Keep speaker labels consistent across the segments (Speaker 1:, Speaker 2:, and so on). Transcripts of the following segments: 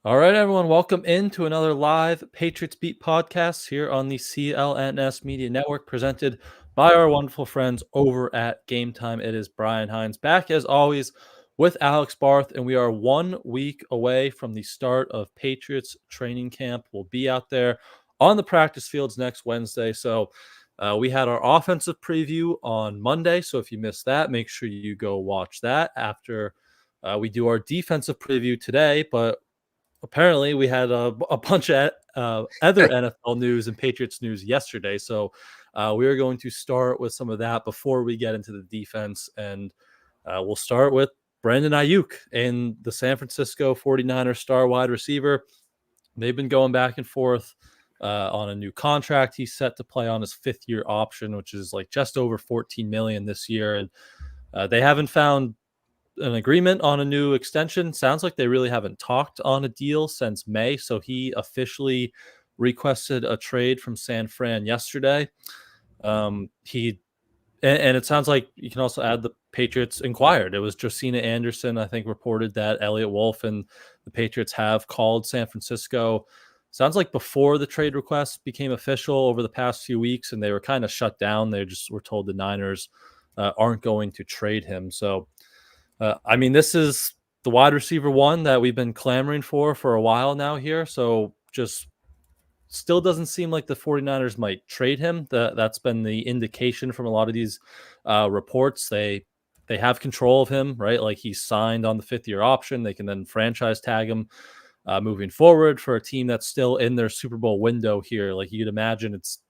Speaker 1: All right, everyone, welcome into another live Patriots Beat podcast here on the CLNS Media Network, presented by our wonderful friends over at Game Time. It is Brian Hines back as always with Alex Barth, and we are 1 week away from the start of Patriots training camp. We'll be out there on the practice fields next Wednesday. So we had our offensive preview on Monday. So if you missed that, make sure you go watch that after we do our defensive preview today. But apparently we had a bunch of other NFL news and Patriots news yesterday. So we are going to start with some of that before we get into the defense. And we'll start with Brandon Aiyuk and the San Francisco 49ers star wide receiver. They've been going back and forth on a new contract. He's set to play on his 5th-year option, which is like just over $14 million this year. And they haven't found an agreement on a new extension. Sounds like they really haven't talked on a deal since May. So he officially requested a trade from San Fran yesterday. And it sounds like you can also add the Patriots inquired. It was Josina Anderson, I think, reported that Elliot Wolf and the Patriots have called San Francisco. Sounds like before the trade request became official over the past few weeks, and they were kind of shut down. They just were told the Niners aren't going to trade him. So this is the wide receiver one that we've been clamoring for a while now here. So just still doesn't seem like the 49ers might trade him. That's been the indication from a lot of these reports. They have control of him, right? Like he's signed on the 5th-year option. They can then franchise tag him moving forward for a team that's still in their Super Bowl window here. Like you'd imagine it's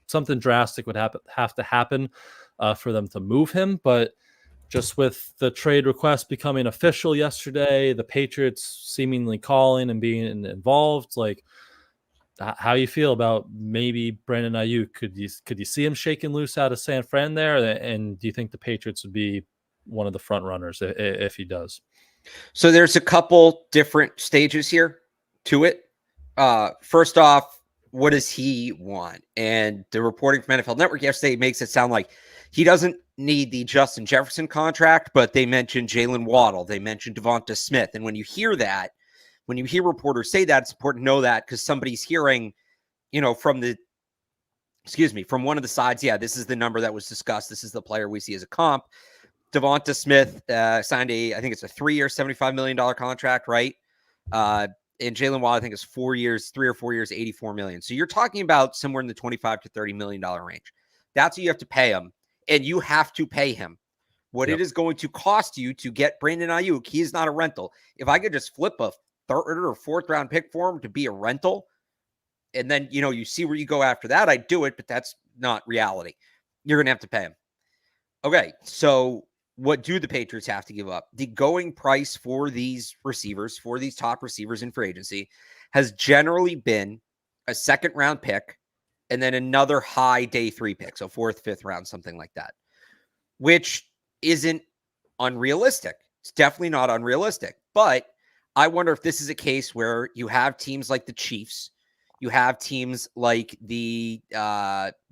Speaker 1: something drastic would have to happen for them to move him. But just with the trade request becoming official yesterday, the Patriots seemingly calling and being involved, like how you feel about maybe Brandon Aiyuk? Could you see him shaking loose out of San Fran there? And do you think the Patriots would be one of the front runners if he does?
Speaker 2: So there's a couple different stages here to it. First off, what does he want? And the reporting from NFL Network yesterday makes it sound like he doesn't need the Justin Jefferson contract, but they mentioned Jalen Waddle. They mentioned Devonta Smith. And when you hear that, when you hear reporters say that, it's important to know that because somebody's hearing, from one of the sides, yeah, this is the number that was discussed. This is the player we see as a comp. Devonta Smith signed I think it's a 3-year, $75 million contract, right? And Jalen Waddle, I think, is 4 years, 3 or 4 years, $84 million. So you're talking about somewhere in the $25 to $30 million range. That's what you have to pay him, and you have to pay him. What it is going to cost you to get Brandon Aiyuk, he is not a rental. If I could just flip a 3rd or 4th round pick for him to be a rental, and then, you see where you go after that, I'd do it, but that's not reality. You're going to have to pay him. Okay, so what do the Patriots have to give up? The going price for these receivers, for these top receivers in free agency, has generally been a 2nd round pick and then another high day 3 pick. So 4th, 5th round, something like that, which isn't unrealistic. It's definitely not unrealistic. But I wonder if this is a case where you have teams like the Chiefs, you have teams like the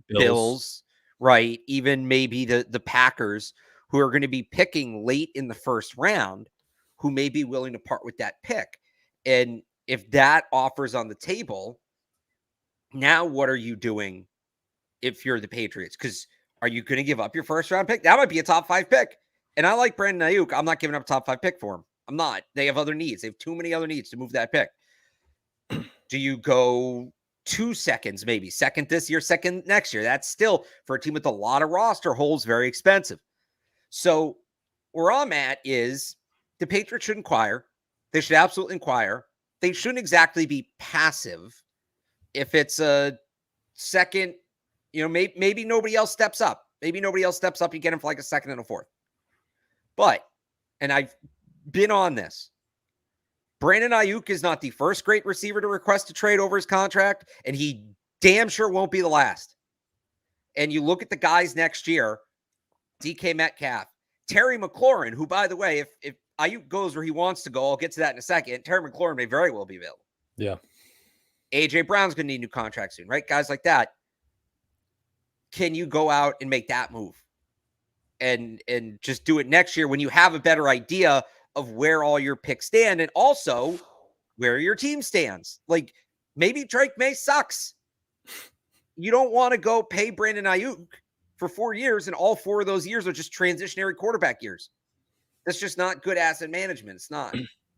Speaker 2: Bills, right? Even maybe the Packers, who are going to be picking late in the 1st round, who may be willing to part with that pick. And if that offer's on the table, now what are you doing if you're the Patriots? Because are you going to give up your 1st round pick? That might be a top 5 pick. And I like Brandon Aiyuk. I'm not giving up a top 5 pick for him. I'm not. They have other needs. They have too many other needs to move that pick. Do you go 2 seconds, maybe 2nd this year, 2nd next year? That's still, for a team with a lot of roster holes, very expensive. So where I'm at is the Patriots should inquire. They should absolutely inquire. They shouldn't exactly be passive. If it's a 2nd, maybe nobody else steps up. Maybe nobody else steps up. You get him for like a 2nd and a 4th. But, and I've been on this, Brandon Aiyuk is not the first great receiver to request a trade over his contract, and he damn sure won't be the last. And you look at the guys next year, DK Metcalf, Terry McLaurin, who, by the way, if Aiyuk goes where he wants to go, I'll get to that in a second. Terry McLaurin may very well be available.
Speaker 1: Yeah.
Speaker 2: AJ Brown's going to need a new contract soon, right? Guys like that. Can you go out and make that move and just do it next year when you have a better idea of where all your picks stand? And also, where your team stands. Like, maybe Drake May sucks. You don't want to go pay Brandon Aiyuk for 4 years, and all 4 of those years are just transitionary quarterback years. That's just not good asset management. It's not.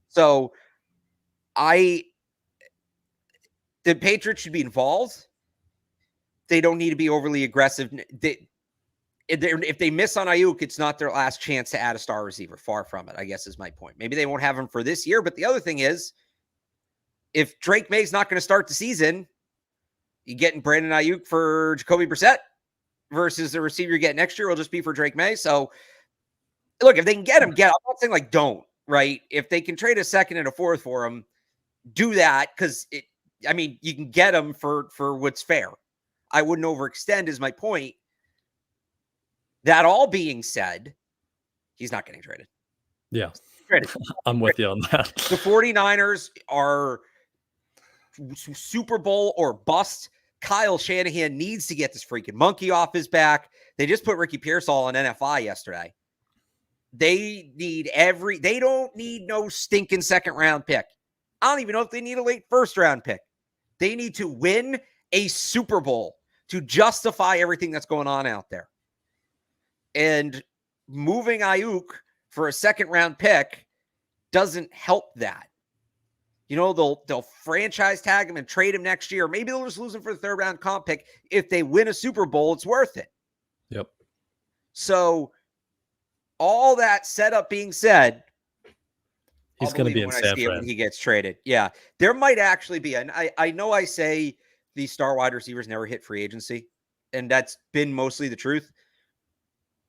Speaker 2: So the Patriots should be involved. They don't need to be overly aggressive. If they miss on Aiyuk, it's not their last chance to add a star receiver. Far from it, I guess, is my point. Maybe they won't have him for this year, but the other thing is, if Drake May's not going to start the season, you getting Brandon Aiyuk for Jacoby Brissett versus the receiver you get next year will just be for Drake May. So, look, if they can get him, get him. I'm not saying like don't, right? If they can trade a second and a fourth for him, do that, because you can get him for what's fair. I wouldn't overextend, is my point. That all being said, he's not getting traded.
Speaker 1: Yeah.
Speaker 2: Traded.
Speaker 1: I'm with you on that.
Speaker 2: The 49ers are Super Bowl or bust. Kyle Shanahan needs to get this freaking monkey off his back. They just put Ricky Pearsall on NFI yesterday. They don't need no stinking second round pick. I don't even know if they need a late first round pick. They need to win a Super Bowl to justify everything that's going on out there. And moving Aiyuk for a second round pick doesn't help that. They'll franchise tag him and trade him next year. Maybe they'll just lose him for the third round comp pick. If they win a Super Bowl, it's worth it.
Speaker 1: Yep.
Speaker 2: So all that setup being said,
Speaker 1: he's going to be in San Fran
Speaker 2: when he gets traded. Yeah, there might actually be. And I know I say these star wide receivers never hit free agency, and that's been mostly the truth.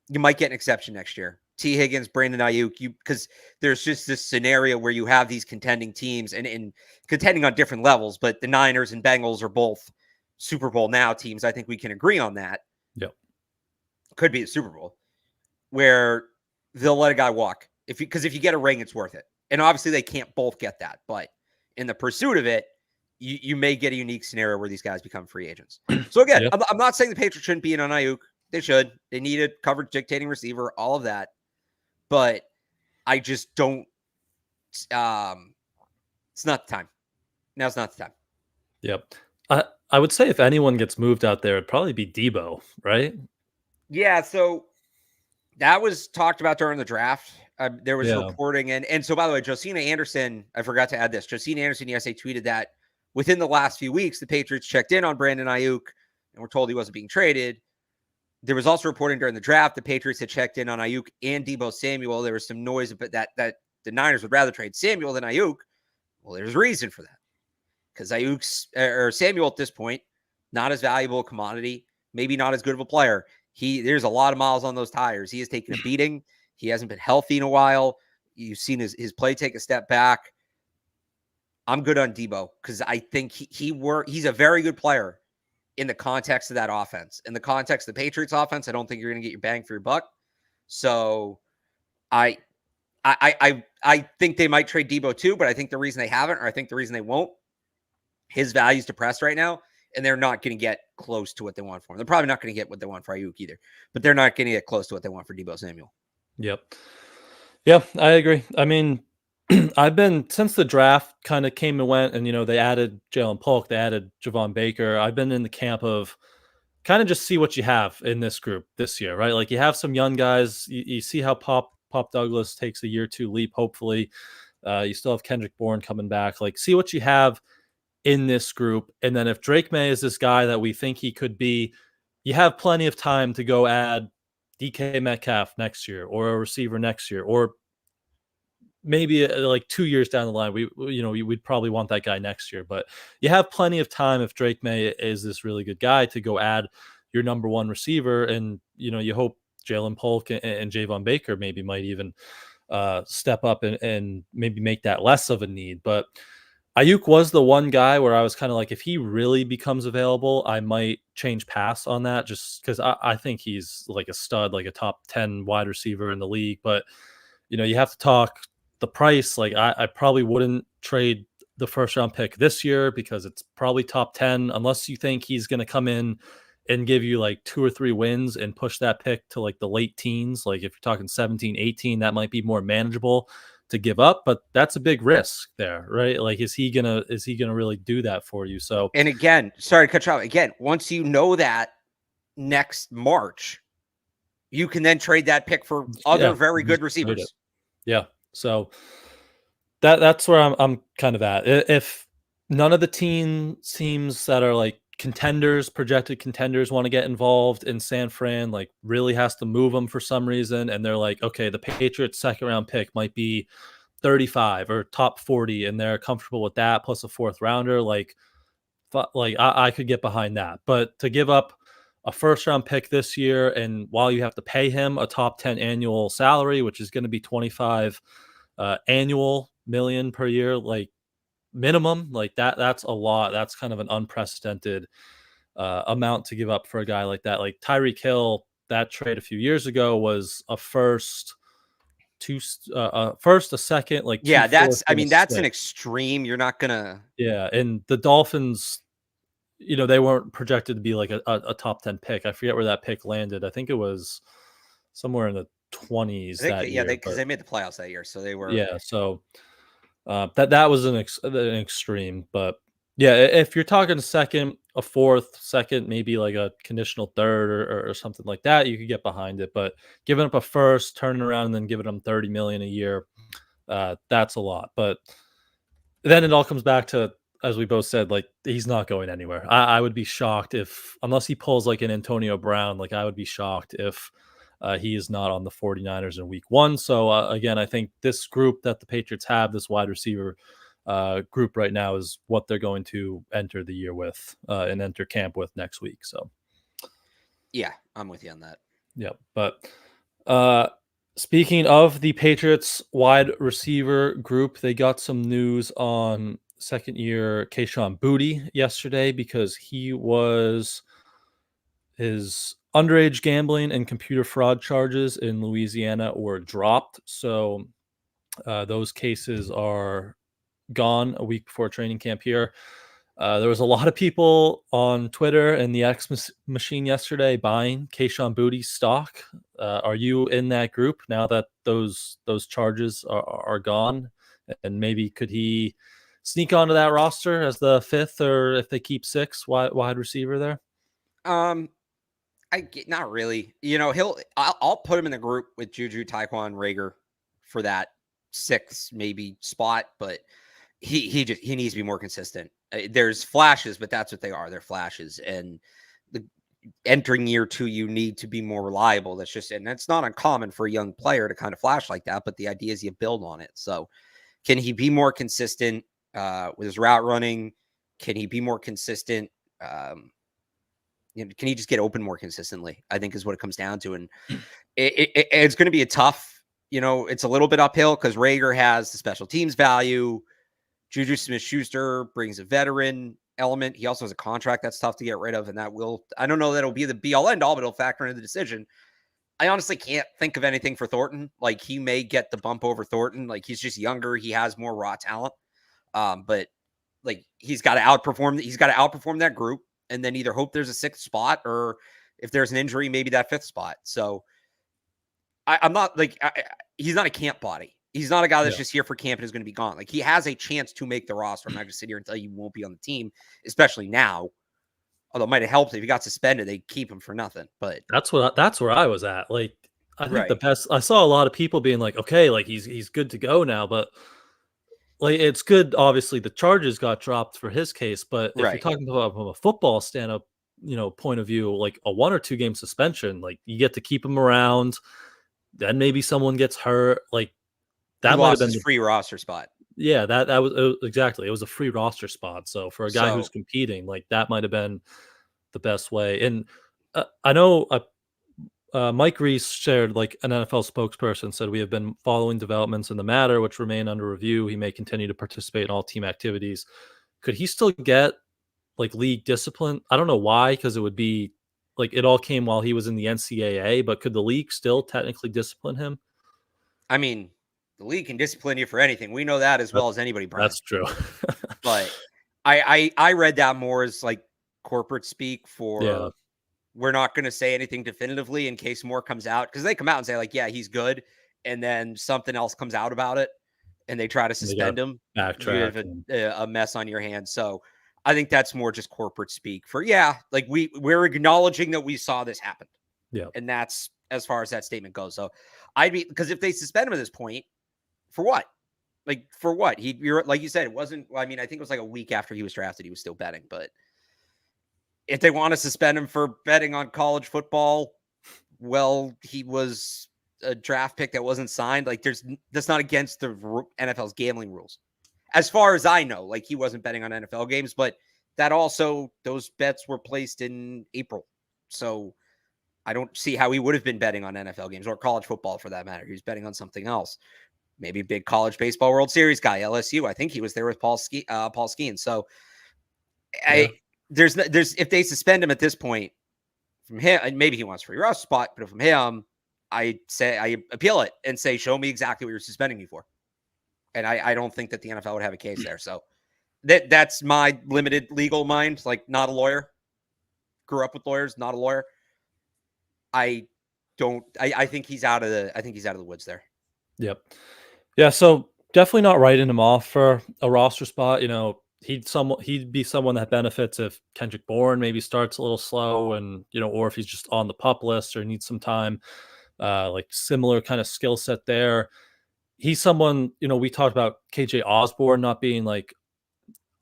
Speaker 2: You might get an exception next year. T. Higgins, Brandon Aiyuk, because there's just this scenario where you have these contending teams and contending on different levels, but the Niners and Bengals are both Super Bowl now teams. I think we can agree on that.
Speaker 1: Yep.
Speaker 2: Could be the Super Bowl where they'll let a guy walk. Because if you get a ring, it's worth it. And obviously they can't both get that, but in the pursuit of it, you may get a unique scenario where these guys become free agents. So again, yep. I'm not saying the Patriots shouldn't be in on Aiyuk. They should. They need a coverage dictating receiver, all of that. But I just don't. It's not the time. Now's not the time.
Speaker 1: Yep. I would say if anyone gets moved out there, it'd probably be Debo, right?
Speaker 2: Yeah. So that was talked about during the draft. There was reporting. And so, by the way, Josina Anderson, I forgot to add this. Josina Anderson, yes, I tweeted that within the last few weeks, the Patriots checked in on Brandon Aiyuk and were told he wasn't being traded. There was also reporting during the draft the Patriots had checked in on Aiyuk and Deebo Samuel. There was some noise about that the Niners would rather trade Samuel than Aiyuk. Well, there's a reason for that. Because Samuel at this point, not as valuable a commodity, maybe not as good of a player. There's a lot of miles on those tires. He has taken a beating. He hasn't been healthy in a while. You've seen his play take a step back. I'm good on Deebo because I think he's a very good player. In the context of that offense, in the context of the Patriots offense, I don't think you're going to get your bang for your buck. So I think they might trade Deebo too, but I think the reason they haven't, or I think the reason they won't, his value's depressed right now, and they're not going to get close to what they want for him. They're probably not going to get what they want for Aiyuk either, but they're not going to get close to what they want for Deebo Samuel.
Speaker 1: Yep. Yeah, I agree. I mean, I've been, since the draft kind of came and went, and, they added Jalen Polk, they added Javon Baker. I've been in the camp of kind of just see what you have in this group this year, right? Like you have some young guys. You see how Pop Douglas takes a year or two leap, hopefully. You still have Kendrick Bourne coming back. Like, see what you have in this group. And then if Drake May is this guy that we think he could be, you have plenty of time to go add DK Metcalf next year or a receiver next year, or maybe like 2 years down the line, we'd probably want that guy next year, but you have plenty of time if Drake May is this really good guy to go add your number one receiver. And, you hope Jalen Polk and Javon Baker maybe might even step up and maybe make that less of a need. But Aiyuk was the one guy where I was kind of like, if he really becomes available, I might change pass on that just because I think he's like a stud, like a top 10 wide receiver in the league. But, you have to talk the price. Like I probably wouldn't trade the first round pick this year because it's probably top 10, unless you think he's going to come in and give you like 2 or 3 wins and push that pick to like the late teens. Like if you're talking 17, 18, that might be more manageable. to give up, but that's a big risk there, right? Like, is he gonna really do that for you? So,
Speaker 2: and again, sorry to cut you off. Again, once you know that next March, you can then trade that pick for other
Speaker 1: yeah,
Speaker 2: very good
Speaker 1: just trade it.
Speaker 2: receivers.
Speaker 1: Yeah. So that's where I'm kind of at. If none of the teams that are like contenders, projected contenders, want to get involved in San Fran, like really has to move them for some reason, and they're like, okay, the Patriots' second round pick might be 35 or top 40, and they're comfortable with that plus a fourth rounder, like I could get behind that. But to give up a first round pick this year, and while you have to pay him a top 10 annual salary, which is going to be 25 annual million per year, like minimum, like that's a lot. That's kind of an unprecedented amount to give up for a guy like that. Like Tyreek Hill, that trade a few years ago was a first, a second, like two
Speaker 2: Yeah,
Speaker 1: fourths,
Speaker 2: I
Speaker 1: and a
Speaker 2: mean, that's an
Speaker 1: sixth.
Speaker 2: extreme. You're not gonna.
Speaker 1: Yeah, and the Dolphins, they weren't projected to be like a top 10 pick. I forget where that pick landed. I think it was somewhere in the
Speaker 2: I
Speaker 1: 20s
Speaker 2: think,
Speaker 1: that
Speaker 2: yeah,
Speaker 1: year.
Speaker 2: because
Speaker 1: But
Speaker 2: they made the playoffs that year, so they were.
Speaker 1: yeah, so that was an extreme. But yeah, if you're talking second, a fourth, second, maybe like a conditional third or something like that, you could get behind it. But giving up a first, turning around, and then giving them 30 million a year, that's a lot. But then it all comes back to, as we both said, like he's not going anywhere. I would be shocked if, unless he pulls like an Antonio Brown, like I would be shocked if he is not on the 49ers in week one. So again, I think this group that the Patriots have, this wide receiver group right now, is what they're going to enter the year with and enter camp with next week. So
Speaker 2: Yeah, I'm with you on that.
Speaker 1: yeah, but uh, speaking of the Patriots wide receiver group, they got some news on second year Kayshon Boutte yesterday because his underage gambling and computer fraud charges in Louisiana were dropped. So those cases are gone a week before training camp here. There was a lot of people on Twitter and the X machine yesterday buying Kayshon Boutte stock. Are you in that group now that those charges are gone? And maybe could he sneak onto that roster as the fifth, or if they keep six wide receiver there?
Speaker 2: I get not really. You know, I'll put him in the group with Juju, Tyquan, Rager for that sixth maybe spot, but he needs to be more consistent. There's flashes, but that's what they are. They're flashes, and the entering year two, you need to be more reliable. And that's not uncommon for a young player to kind of flash like that. But the idea is you build on it. So, can he be more consistent with his route running? Can he be more consistent? Can he just get open more consistently? I think is what it comes down to, and it's going to be a tough. It's a little bit uphill because Rager has the special teams value. Juju Smith-Schuster brings a veteran element. He also has a contract that's tough to get rid of, and I don't know that it'll be the be-all, end-all, but it'll factor into the decision. I honestly can't think of anything for Thornton. Like, he may get the bump over Thornton. Like, he's just younger. He has more raw talent. But, like, he's got to outperform that group, and then either hope there's a sixth spot, or if there's an injury, maybe that fifth spot. So, I'm not, like, he's not a camp body. He's not a guy that's just here for camp and is going to be gone. Like, he has a chance to make the roster. I'm not going to sit here and tell you he won't be on the team, especially now. Although it might have helped if he got suspended, they keep him for nothing. But
Speaker 1: That's where I was at. Like, I think the
Speaker 2: right,
Speaker 1: best, I saw a lot of people being like, okay, like he's good to go now, but like it's good. Obviously, the charges got dropped for his case, but if you're
Speaker 2: right.
Speaker 1: talking about from a football stand up, point of view, like a 1 or 2 game suspension, like you get to keep him around. Then maybe someone gets hurt. Like
Speaker 2: He
Speaker 1: that might have
Speaker 2: lost
Speaker 1: been
Speaker 2: his free roster spot.
Speaker 1: yeah, that was, exactly. It was a free roster spot. So for a guy who's
Speaker 2: So,
Speaker 1: competing, like that might have been the best way. And I know Mike Reese shared, like, an NFL spokesperson said, we have been following developments in the matter, which remain under review. He may continue to participate in all team activities. Could he still get like league discipline? I don't know why, because it would be like it all came while he was in the NCAA, but could the league still technically discipline him?
Speaker 2: I mean, the league can discipline you for anything. We know that as
Speaker 1: That,
Speaker 2: well as anybody, Brian.
Speaker 1: that's true.
Speaker 2: But I read that more as like corporate speak
Speaker 1: Yeah.
Speaker 2: for we're not going to say anything definitively in case more comes out, because they come out and say like, yeah, he's good, and then something else comes out about it. and they try to suspend him, you have a mess on your hands. So I think that's more just corporate speak for, like we're acknowledging that we saw this happen.
Speaker 1: Yeah.
Speaker 2: And that's as far as that statement goes. So because if they suspend him at this point, for what? Like, for what? You're like you said, it wasn't, I think it was like a week after he was drafted, he was still betting. But if they want to suspend him for betting on college football, well, he was a draft pick that wasn't signed. Like, that's not against the NFL's gambling rules. As far as I know, like, he wasn't betting on NFL games, but that also, those bets were placed in April. So I don't see how he would have been betting on NFL games or college football for that matter. He was betting on something else. Maybe big college baseball World Series guy, LSU. I think he was there with Paul Skeen. So there's if they suspend him at this point from him, and maybe he wants free rush spot, but from him, I appeal it and say, show me exactly what you're suspending me for. And I don't think that the NFL would have a case there. So that's my limited legal mind, like not a lawyer. Grew up with lawyers, not a lawyer. I think he's out of the woods there.
Speaker 1: Yep. Yeah, so definitely not writing him off for a roster spot. He'd be someone that benefits if Kendrick Bourne maybe starts a little slow, and or if he's just on the pup list or needs some time. Like similar kind of skill set there. He's someone, we talked about KJ Osborn not being like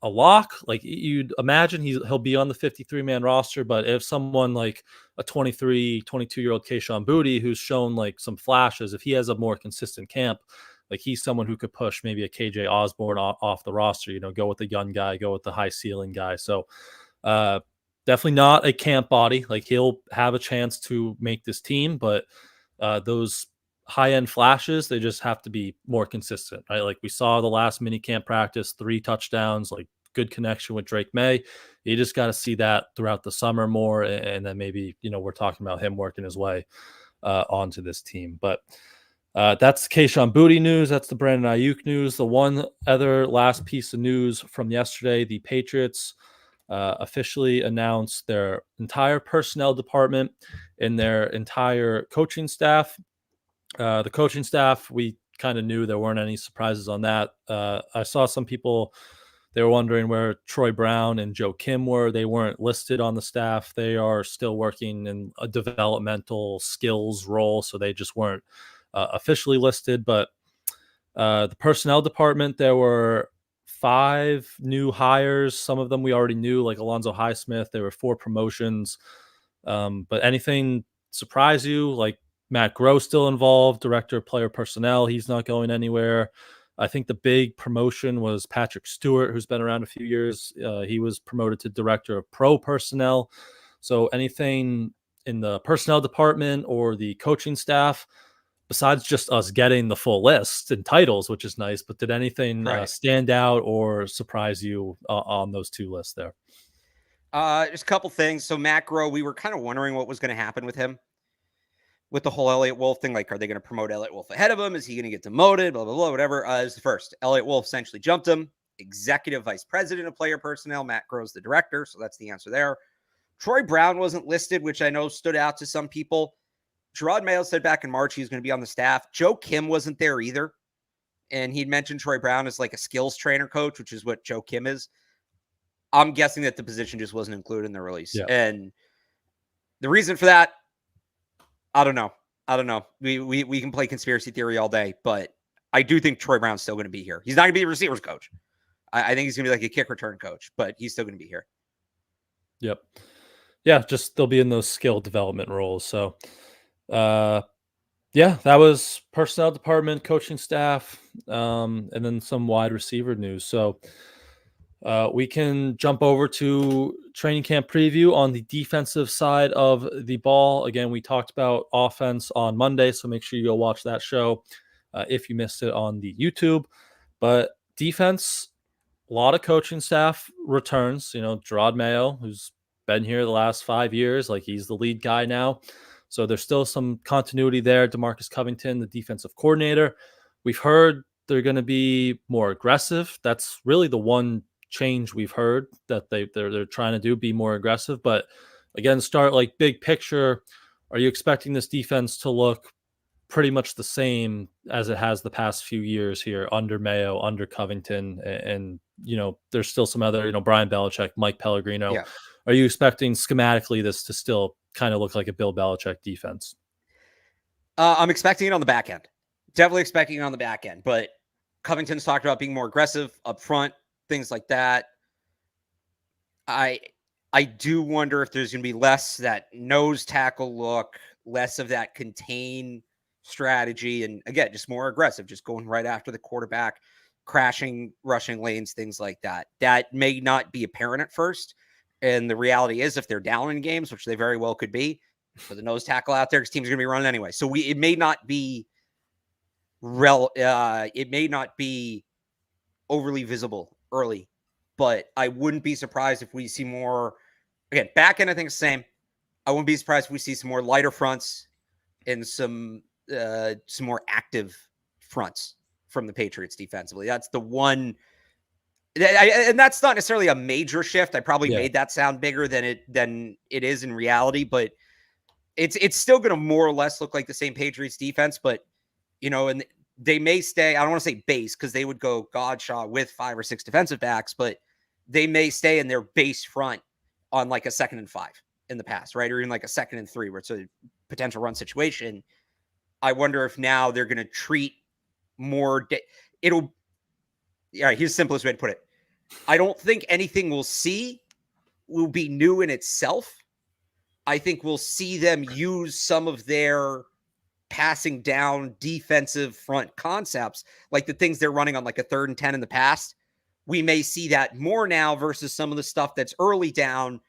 Speaker 1: a lock. Like you'd imagine he'll be on the 53-man roster, but if someone like a 23, 22-year-old Kayshon Boutte who's shown like some flashes, if he has a more consistent camp, like he's someone who could push maybe a KJ Osborn off the roster, go with the young guy, go with the high ceiling guy. So definitely not a camp body. Like he'll have a chance to make this team, but those high-end flashes, they just have to be more consistent, right? Like we saw the last mini camp practice, 3 touchdowns, like good connection with Drake May. You just got to see that throughout the summer more, and then maybe we're talking about him working his way onto this team. But that's Kayshon Boutte news. That's the Brandon Aiyuk news. The one other last piece of news from yesterday: the Patriots officially announced their entire personnel department and their entire coaching staff. The coaching staff, we kind of knew there weren't any surprises on that. I saw some people, they were wondering where Troy Brown and Joe Kim were. They weren't listed on the staff. They are still working in a developmental skills role, so they just weren't officially listed. But the personnel department, there were 5 new hires. Some of them we already knew, like Alonzo Highsmith. There were 4 promotions. But anything surprise you? Like Matt Groh still involved, director of player personnel. He's not going anywhere. I think the big promotion was Patrick Stewart, who's been around a few years. He was promoted to director of pro personnel. So anything in the personnel department or the coaching staff, besides just us getting the full list and titles, which is nice, but did anything stand out or surprise you on those 2 lists there?
Speaker 2: Just a couple things. So Matt Groh, we were kind of wondering what was going to happen with him. With the whole Elliott Wolf thing, like, are they going to promote Elliott Wolf ahead of him? Is he going to get demoted? Blah, blah, blah, whatever. It was the first. Elliott Wolf essentially jumped him. Executive vice president of player personnel. Matt Groh's the director, so that's the answer there. Troy Brown wasn't listed, which I know stood out to some people. Gerard Mayo said back in March he was going to be on the staff. Joe Kim wasn't there either. And he'd mentioned Troy Brown as like a skills trainer coach, which is what Joe Kim is. I'm guessing that the position just wasn't included in the release. Yeah. And the reason for that, I don't know. We can play conspiracy theory all day, but I do think Troy Brown's still going to be here. He's not going to be a receivers coach. I think he's going to be like a kick return coach, but he's still going to be here.
Speaker 1: Yep. Yeah, just they'll be in those skill development roles. So, yeah, that was personnel department, coaching staff, and then some wide receiver news. So we can jump over to training camp preview on the defensive side of the ball. Again, we talked about offense on Monday, so make sure you go watch that show if you missed it on the YouTube. But defense, a lot of coaching staff returns. Gerard Mayo, who's been here the last 5 years, like he's the lead guy now. So there's still some continuity there. DeMarcus Covington, the defensive coordinator. We've heard they're going to be more aggressive. That's really the one change we've heard, that they're trying to do, be more aggressive. But again, start like big picture. Are you expecting this defense to look pretty much the same as it has the past few years here under Mayo, under Covington, and there's still some other, Brian Belichick, Mike Pellegrino.
Speaker 2: Yeah.
Speaker 1: Are you expecting schematically this to still kind of look like a Bill Belichick defense?
Speaker 2: I'm expecting it on the back end. Definitely expecting it on the back end. But Covington's talked about being more aggressive up front, things like that. I do wonder if there's going to be less that nose tackle look, less of that contain strategy, and again, just more aggressive, just going right after the quarterback, crashing, rushing lanes, things like that. That may not be apparent at first. And the reality is, if they're down in games, which they very well could be, put the nose tackle out there because teams are going to be running anyway. So it may not be overly visible early, but I wouldn't be surprised if we see more. Again, back end, I think it's the same. I wouldn't be surprised if we see some more lighter fronts and some more active fronts from the Patriots defensively. That's the one. And that's not necessarily a major shift. I probably made that sound bigger than it is in reality, but it's still going to more or less look like the same Patriots defense. But and they may stay. I don't want to say base because they would go Godchaux with 5 or 6 defensive backs, but they may stay in their base front on like a 2nd and 5 in the past, right? Or even like a 2nd and 3 where it's a potential run situation. I wonder if now they're going to treat more. Here's the simplest way to put it. I don't think anything we'll see will be new in itself. I think we'll see them use some of their passing down defensive front concepts, like the things they're running on like a 3rd and 10 in the past. We may see that more now versus some of the stuff that's early down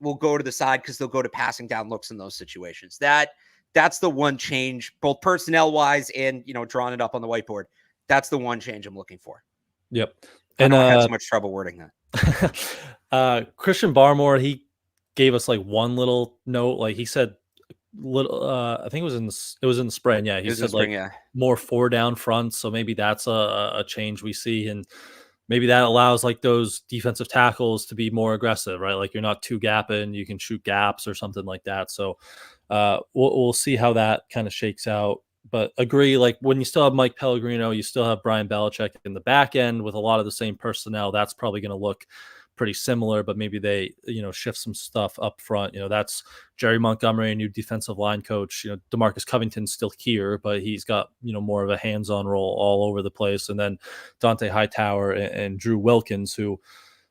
Speaker 2: will go to the side because they'll go to passing down looks in those situations. That's the one change, both personnel wise and, drawing it up on the whiteboard. That's the one change I'm looking for.
Speaker 1: Yep.
Speaker 2: And I had so much trouble wording
Speaker 1: that. Christian Barmore, he gave us like one little note. Like he said, I think it was in the spring. Yeah, he said more 4 down fronts. So maybe that's a change we see, and maybe that allows like those defensive tackles to be more aggressive, right? Like you're not too gapping, you can shoot gaps or something like that. So we'll see how that kind of shakes out. But agree, like when you still have Mike Pellegrino, you still have Brian Belichick in the back end with a lot of the same personnel. That's probably going to look pretty similar, but maybe they, shift some stuff up front. That's Jerry Montgomery, a new defensive line coach. DeMarcus Covington's still here, but he's got, more of a hands-on role all over the place. And then Dante Hightower and Drew Wilkins, who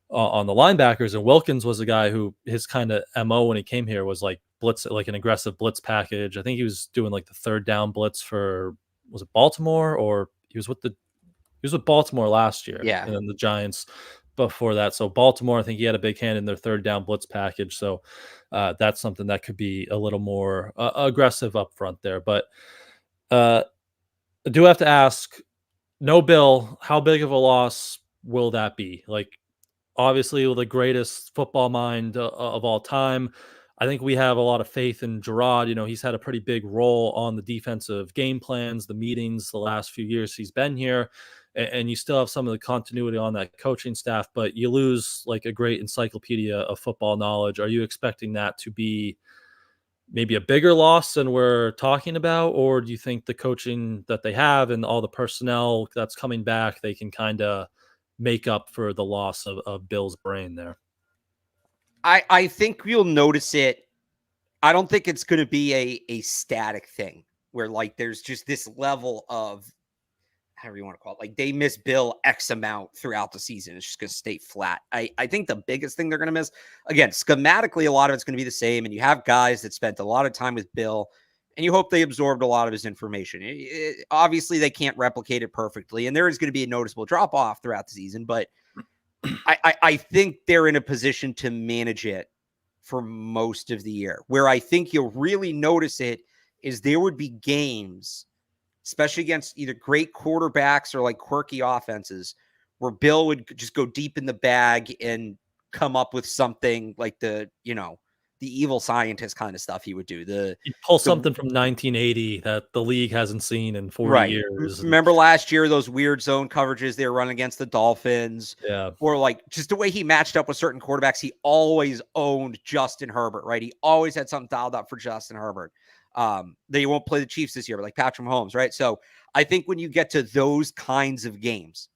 Speaker 1: on the linebackers, and Wilkins was a guy who his kind of MO when he came here was like blitz, like an aggressive blitz package. I think he was doing like the 3rd down blitz for, was it Baltimore, or he was with Baltimore last year.
Speaker 2: Yeah.
Speaker 1: And then the Giants before that. So Baltimore, I think he had a big hand in their 3rd down blitz package. So that's something that could be a little more aggressive up front there. But I do have to ask, no Bill, how big of a loss will that be? Like, obviously, the greatest football mind of all time. I think we have a lot of faith in Gerard. He's had a pretty big role on the defensive game plans, the meetings, the last few years he's been here. And you still have some of the continuity on that coaching staff, but you lose like a great encyclopedia of football knowledge. Are you expecting that to be maybe a bigger loss than we're talking about? Or do you think the coaching that they have and all the personnel that's coming back, they can kind of make up for the loss of Bill's brain there?
Speaker 2: I think you'll notice it. I don't think it's going to be a static thing where like there's just this level of, however you want to call it, like they miss Bill X amount throughout the season. It's just going to stay flat. I think the biggest thing they're going to miss, again, schematically, a lot of it's going to be the same. And you have guys that spent a lot of time with Bill, and you hope they absorbed a lot of his information. Obviously, they can't replicate it perfectly, and there is going to be a noticeable drop off throughout the season. But I think they're in a position to manage it for most of the year. Where I think you'll really notice it is there would be games, especially against either great quarterbacks or like quirky offenses, where Bill would just go deep in the bag and come up with something like the evil scientist kind of stuff he would do.
Speaker 1: He'd pull something from 1980 that the league hasn't seen in 40 years.
Speaker 2: Remember last year, those weird zone coverages they were running against the Dolphins?
Speaker 1: Yeah.
Speaker 2: Or like just the way he matched up with certain quarterbacks, he always owned Justin Herbert, right? He always had something dialed up for Justin Herbert. They won't play the Chiefs this year, but like Patrick Mahomes, right? So I think when you get to those kinds of games,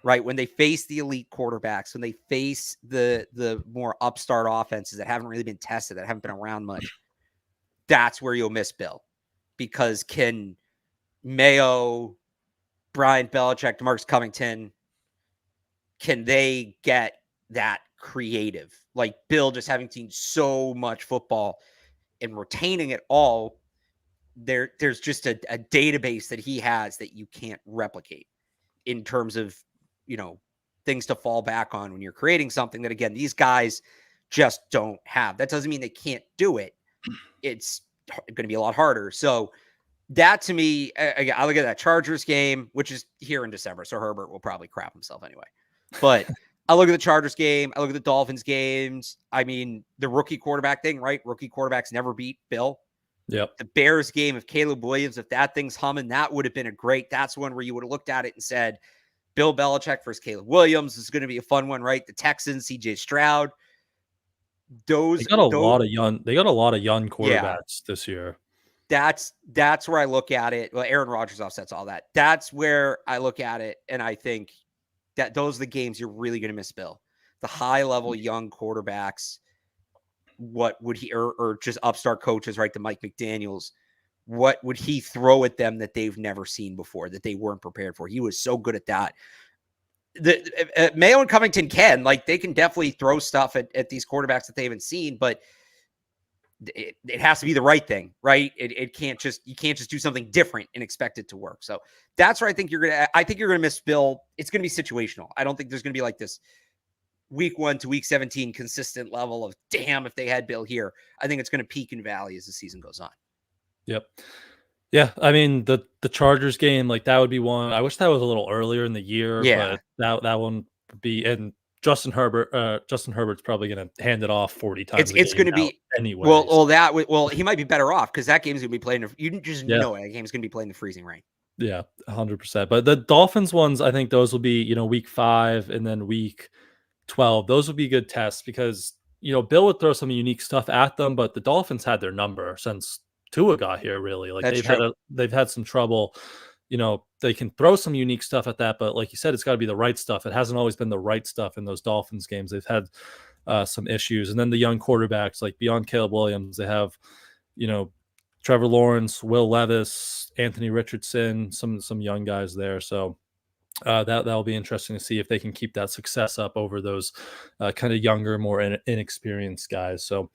Speaker 2: right, when they face the elite quarterbacks, when they face the more upstart offenses that haven't really been tested, that haven't been around much, that's where you'll miss Bill. Because can Mayo, Brian Belichick, DeMarcus Covington, can they get that creative? Like Bill just having seen so much football and retaining it all, there's just a database that he has that you can't replicate in terms of, things to fall back on when you're creating something that, again, these guys just don't have. That doesn't mean they can't do it. It's going to be a lot harder. So that, to me, I look at that Chargers game, which is here in December, so Herbert will probably crap himself anyway. But I look at the Chargers game. I look at the Dolphins games. I mean, the rookie quarterback thing, right? Rookie quarterbacks never beat Bill.
Speaker 1: Yep.
Speaker 2: The Bears game of Caleb Williams, if that thing's humming, that would have been that's one where you would have looked at it and said, Bill Belichick versus Caleb Williams is going to be a fun one, right? The Texans, CJ Stroud. They got a
Speaker 1: lot of young quarterbacks this year.
Speaker 2: That's where I look at it. Well, Aaron Rodgers offsets all that. That's where I look at it, and I think that those are the games you're really going to miss Bill. The high-level young quarterbacks, what would he, or just upstart coaches, right, the Mike McDaniels, what would he throw at them that they've never seen before, that they weren't prepared for? He was so good at that. Mayo and Covington they can definitely throw stuff at these quarterbacks that they haven't seen, but it has to be the right thing, right? You can't just do something different and expect it to work. So that's where I think you're going to miss Bill. It's going to be situational. I don't think there's going to be like this week 1 to week 17 consistent level of, damn, if they had Bill here. I think it's going to peak and valley as the season goes on.
Speaker 1: Yep. Yeah, I mean, the Chargers game, that would be one. I wish that was a little earlier in the year, but that one would be, and Justin Herbert's probably going to hand it off 40 times.
Speaker 2: It's going to be
Speaker 1: anyway.
Speaker 2: Well, he might be better off because that game's going to be playing. You just know that game's going to be playing the freezing rain.
Speaker 1: Yeah, 100%. But the Dolphins ones, I think those will be, week 5 and then week 12. Those would be good tests because, Bill would throw some unique stuff at them, but the Dolphins had their number since Tua got here, really. They've had some trouble. They can throw some unique stuff at that, but like you said, it's got to be the right stuff. It hasn't always been the right stuff in those Dolphins games. They've had some issues. And then the young quarterbacks, like beyond Caleb Williams, they have, Trevor Lawrence, Will Levis, Anthony Richardson, some young guys there. So that'll be interesting to see if they can keep that success up over those kind of younger, more inexperienced guys. So,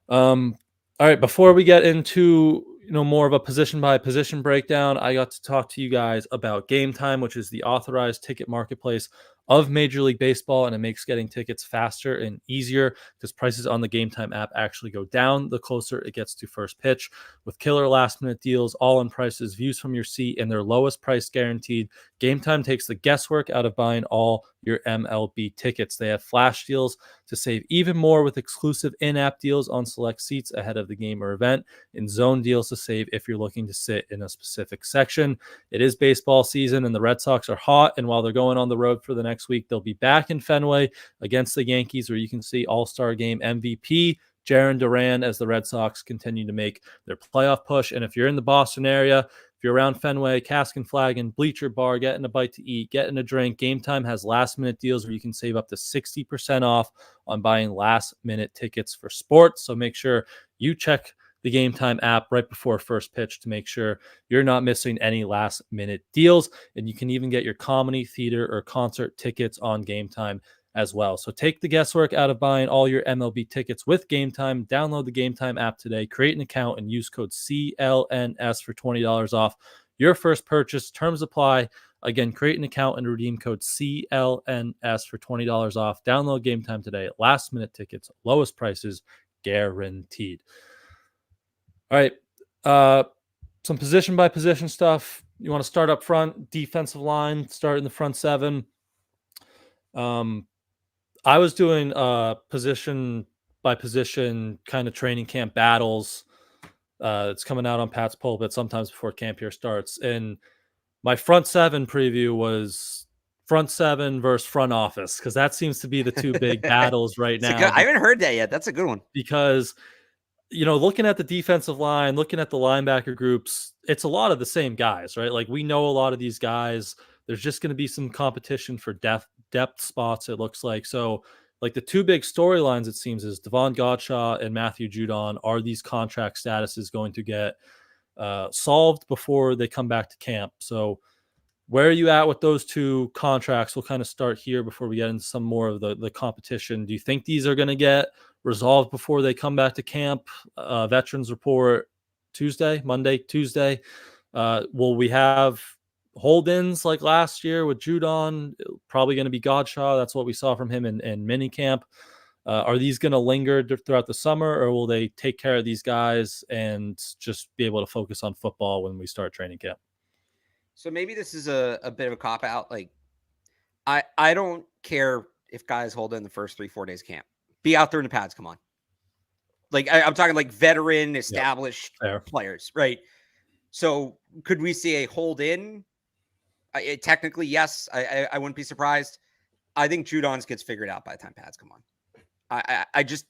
Speaker 1: all right, before we get into more of a position by position breakdown, I got to talk to you guys about Game Time, which is the authorized ticket marketplace of Major League Baseball, and it makes getting tickets faster and easier because prices on the Game Time app actually go down the closer it gets to first pitch. With killer last-minute deals, all-in prices, views from your seat, and their lowest price guaranteed, Game Time takes the guesswork out of buying all your MLB tickets. They have flash deals to save even more with exclusive in-app deals on select seats ahead of the game or event, and zone deals to save if you're looking to sit in a specific section. It is baseball season, and the Red Sox are hot, and while they're going on the road for the next week, they'll be back in Fenway against the Yankees, where you can see All-Star Game MVP Jarren Duran as the Red Sox continue to make their playoff push. And if you're in the Boston area, if you're around Fenway, Cask and Flagon, Bleacher Bar, getting a bite to eat, getting a drink, Game Time has last-minute deals where you can save up to 60% off on buying last-minute tickets for sports. So make sure you check the Game Time app right before first pitch to make sure you're not missing any last-minute deals. And you can even get your comedy, theater, or concert tickets on Game Time as well. So take the guesswork out of buying all your MLB tickets with Game Time. Download the Game Time app today, create an account, and use code CLNS for $20 off your first purchase. Terms apply. Again, create an account and redeem code CLNS for $20 off. Download Game Time today. Last-minute tickets, lowest prices, guaranteed. All right, some position-by-position stuff. You want to start up front, defensive line, start in the front seven. I was doing position-by-position kind of training camp battles. It's coming out on Pat's Pulpit sometimes before camp here starts. And my front seven preview was front seven versus front office because that seems to be the two big battles right now.
Speaker 2: I haven't heard that yet. That's a good one.
Speaker 1: Because looking at the defensive line, looking at the linebacker groups, it's a lot of the same guys, right? Like we know a lot of these guys. There's just going to be some competition for depth spots, it looks like. So, like the two big storylines, it seems, is Stephon Gilmore and Matthew Judon. Are these contract statuses going to get solved before they come back to camp? So, where are you at with those two contracts? We'll kind of start here before we get into some more of the competition. Do you think these are going to get resolved before they come back to camp? Veterans report Monday, Tuesday. Will we have hold-ins like last year with Judon? Probably going to be Godchaux. That's what we saw from him in mini camp. Are these going to linger throughout the summer, or will they take care of these guys and just be able to focus on football when we start training camp?
Speaker 2: So maybe this is a bit of a cop out. Like I don't care if guys hold in the first 3-4 days of camp. Be out there in the pads. Come on. Like I'm talking like veteran established players, right? So could we see a hold in? Technically, yes. I wouldn't be surprised. I think Judon's gets figured out by the time pads come on. I just,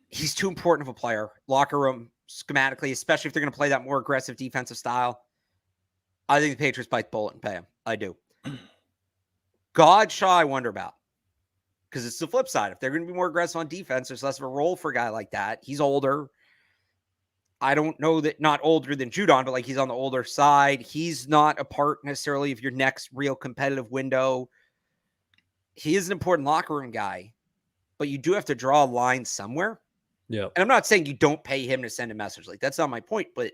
Speaker 2: he's too important of a player. Locker room, schematically, especially if they're going to play that more aggressive defensive style. I think the Patriots bite the bullet and pay him. I do. Godchaux, I wonder about. Because it's the flip side. If they're going to be more aggressive on defense, there's less of a role for a guy like that. He's older. I don't know that, not older than Judon, but like he's on the older side. He's not a part necessarily of your next real competitive window. He is an important locker room guy, but you do have to draw a line somewhere.
Speaker 1: Yeah.
Speaker 2: And I'm not saying you don't pay him to send a message. Like, that's not my point. But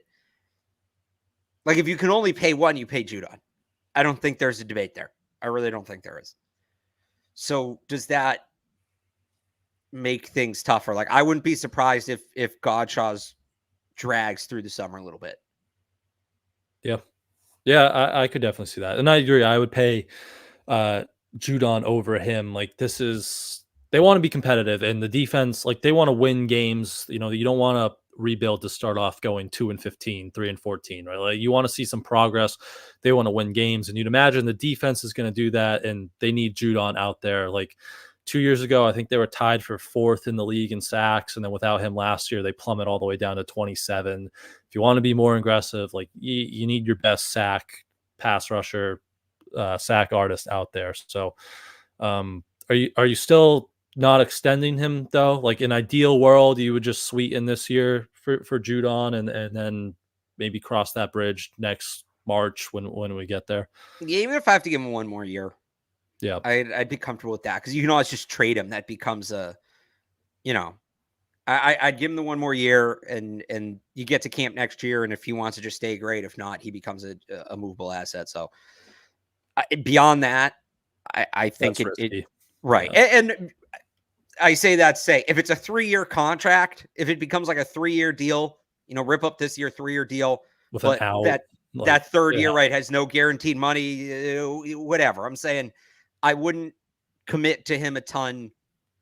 Speaker 2: like, if you can only pay one, you pay Judon. I don't think there's a debate there. I really don't think there is. So does that make things tougher? Like, I wouldn't be surprised if Godchaux's drags through the summer a little bit.
Speaker 1: Yeah. Yeah, I could definitely see that. And I agree. I would pay Judon over him. Like, they want to be competitive, and the defense, like, they want to win games. You don't want to rebuild to start off going 2-15, 3-14, right? Like, you want to see some progress. They want to win games, and you'd imagine the defense is going to do that, and they need Judon out there. Like 2 years ago, I think they were tied for 4th in the league in sacks, and then without him last year, they plummet all the way down to 27. If you want to be more aggressive, like you need your best pass rusher, sack artist out there. So, are you still not extending him though? Like, in ideal world, you would just sweeten this year for Judon and then maybe cross that bridge next March when we get there.
Speaker 2: Yeah, even if I have to give him one more year,
Speaker 1: yeah,
Speaker 2: I'd be comfortable with that, because you can always just trade him. That becomes I'd give him the one more year, and you get to camp next year, and if he wants to just stay, great. If not, he becomes a movable asset. So beyond that, I think it right. Yeah. And I say that if it's a 3-year contract, if it becomes like a 3-year deal, rip up this year 3-year deal,
Speaker 1: with
Speaker 2: but
Speaker 1: an out,
Speaker 2: that third year, right, has no guaranteed money, whatever. I'm saying I wouldn't commit to him a ton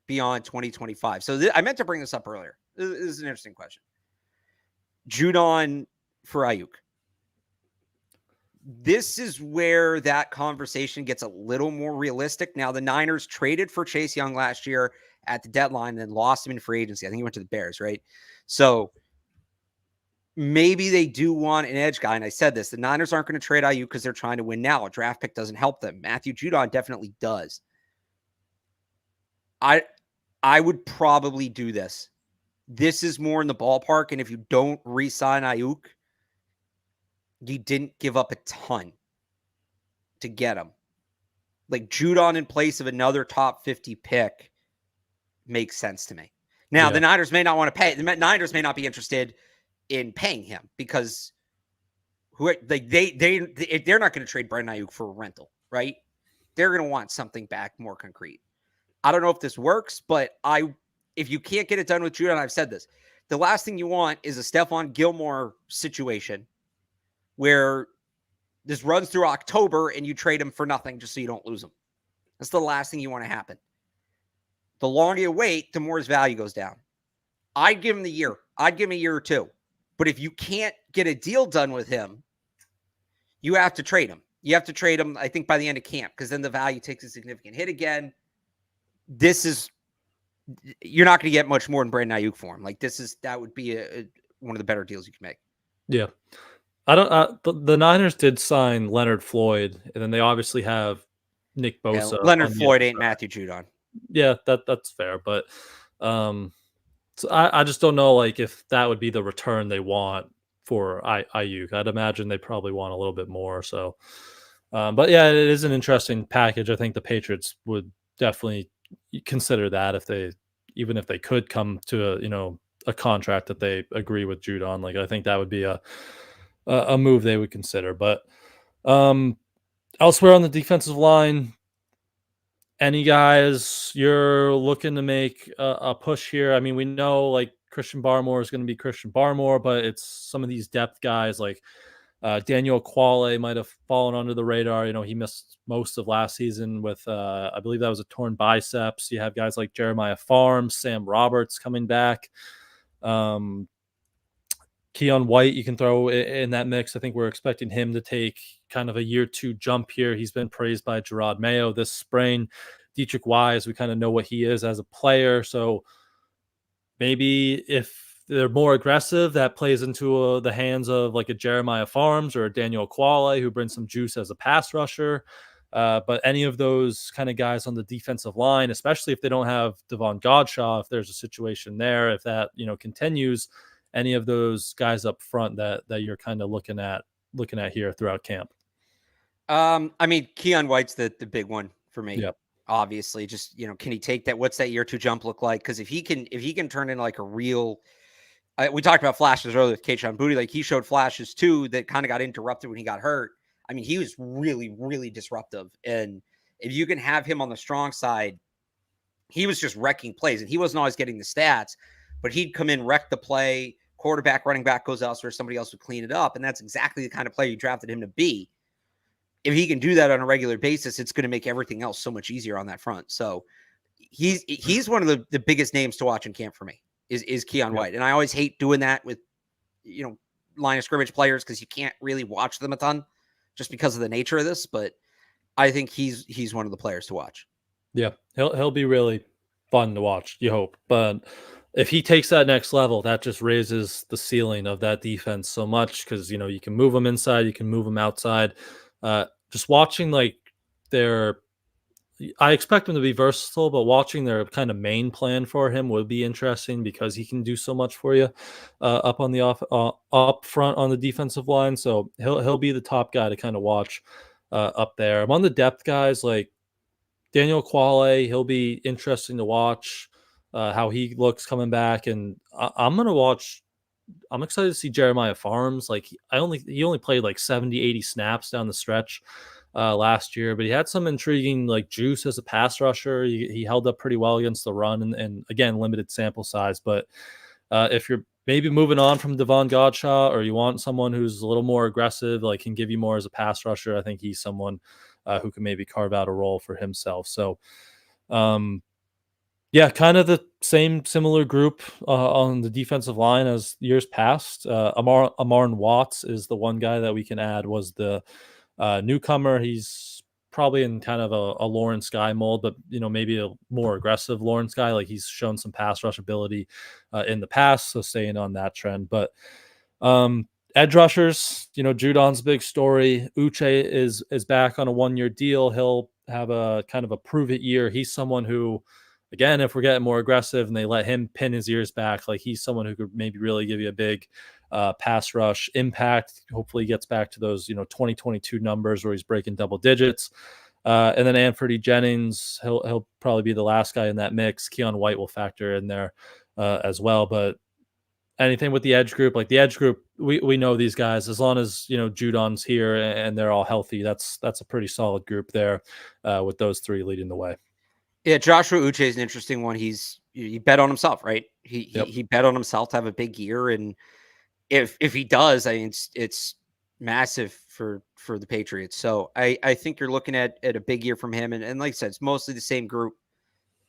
Speaker 2: beyond 2025. So I meant to bring this up earlier. This is an interesting question. Judon for Aiyuk. This is where that conversation gets a little more realistic. Now, the Niners traded for Chase Young last year at the deadline and then lost him in free agency. I think he went to the Bears, right? So maybe they do want an edge guy. And I said this, the Niners aren't going to trade Aiyuk because they're trying to win now. A draft pick doesn't help them. Matthew Judon definitely does. I would probably do this. This is more in the ballpark. And if you don't re-sign Aiyuk, you didn't give up a ton to get him. Like, Judon in place of another top 50 pick makes sense to me. Now, the Niners may not want to pay. The Niners may not be interested in paying him, because they're not going to trade Brandon Aiyuk for a rental, right? They're going to want something back more concrete. I don't know if this works, but if you can't get it done with Judon, I've said this, the last thing you want is a Stephon Gilmore situation where this runs through October and you trade him for nothing just so you don't lose him. That's the last thing you want to happen. The longer you wait, the more his value goes down. I'd give him the year. I'd give him a year or two. But if you can't get a deal done with him, you have to trade him. You have to trade him, I think, by the end of camp, because then the value takes a significant hit again. This is you're not going to get much more than Brandon Aiyuk for him. Like that would be one of the better deals you can make.
Speaker 1: Yeah. I don't. The Niners did sign Leonard Floyd, and then they obviously have Nick Bosa.
Speaker 2: Leonard
Speaker 1: on the
Speaker 2: Floyd
Speaker 1: other
Speaker 2: ain't
Speaker 1: side.
Speaker 2: Matthew Judon.
Speaker 1: Yeah, that's fair, but so I just don't know like if that would be the return they want for Aiyuk. I'd imagine they probably want a little bit more. So, but yeah, it is an interesting package. I think the Patriots would definitely consider that even if they could come to a contract that they agree with Judon. Like I think that would be a move they would consider. But elsewhere on the defensive line, any guys you're looking to make a push here? I mean, we know like Christian Barmore is going to be Christian Barmore, but it's some of these depth guys like Daniel Quale might have fallen under the radar. He missed most of last season with, I believe that was a torn biceps. You have guys like Jeremiah Farms, Sam Roberts coming back. Keion White, you can throw in that mix. I think we're expecting him to take kind of a year 2 jump here. He's been praised by Gerard Mayo this spring. Dietrich Wise, we kind of know what he is as a player. So maybe if they're more aggressive, that plays into the hands of like a Jeremiah Farms or a Daniel Quale, who brings some juice as a pass rusher. But any of those kind of guys on the defensive line, especially if they don't have Stephon Gilmore, if there's a situation there, if that continues, any of those guys up front that you're kind of looking at here throughout camp.
Speaker 2: I mean, Keion White's the big one for me.
Speaker 1: Yep.
Speaker 2: Obviously, just can he take that? What's that year 2 jump look like? Because if he can turn into like a real, we talked about flashes earlier with Kayshon Boutte. Like he showed flashes too that kind of got interrupted when he got hurt. I mean, he was really, really disruptive. And if you can have him on the strong side, he was just wrecking plays, and he wasn't always getting the stats, but he'd come in, wreck the play. Quarterback, running back goes elsewhere. Somebody else would clean it up, and that's exactly the kind of player you drafted him to be. If he can do that on a regular basis, it's going to make everything else so much easier on that front. So he's one of the biggest names to watch in camp for me is Keion White. And I always hate doing that with, line of scrimmage players because you can't really watch them a ton just because of the nature of this. But I think he's one of the players to watch.
Speaker 1: Yeah, he'll be really fun to watch, you hope. But if he takes that next level, that just raises the ceiling of that defense so much because, you can move them inside, you can move them outside. Just watching like I expect him to be versatile, but watching their kind of main plan for him would be interesting because he can do so much for you up on the up front on the defensive line. So he'll be the top guy to kind of watch up there. I'm on the depth guys like Daniel Quale. He'll be interesting to watch how he looks coming back, and I'm gonna watch. I'm excited to see Jeremiah Farms. Like he only played like 70, 80 snaps down the stretch last year, but he had some intriguing like juice as a pass rusher. He held up pretty well against the run, and again, limited sample size. But if you're maybe moving on from Stephon Gilmore, or you want someone who's a little more aggressive, like can give you more as a pass rusher, I think he's someone who can maybe carve out a role for himself. So, yeah, kind of the similar group on the defensive line as years past. Amarn Watts is the one guy that we can add, was the newcomer. He's probably in kind of a Lawrence Guy mold, but maybe a more aggressive Lawrence Guy. Like he's shown some pass rush ability in the past, so staying on that trend. But edge rushers, Judon's big story. Uche is back on a 1-year deal. He'll have a kind of a prove it year. He's someone who, again, if we're getting more aggressive and they let him pin his ears back, like he's someone who could maybe really give you a big pass rush impact. Hopefully he gets back to those, 2022 numbers where he's breaking double digits. And then Anthony Jennings, he'll probably be the last guy in that mix. Keion White will factor in there as well. But anything with the edge group, like the edge group, we know these guys, as long as, Judon's here and they're all healthy, that's a pretty solid group there with those three leading the way.
Speaker 2: Yeah, Joshua Uche is an interesting one. He bet on himself, right? He bet on himself to have a big year, and if he does, I mean, it's massive for the Patriots. So I think you're looking at a big year from him, and like I said, it's mostly the same group.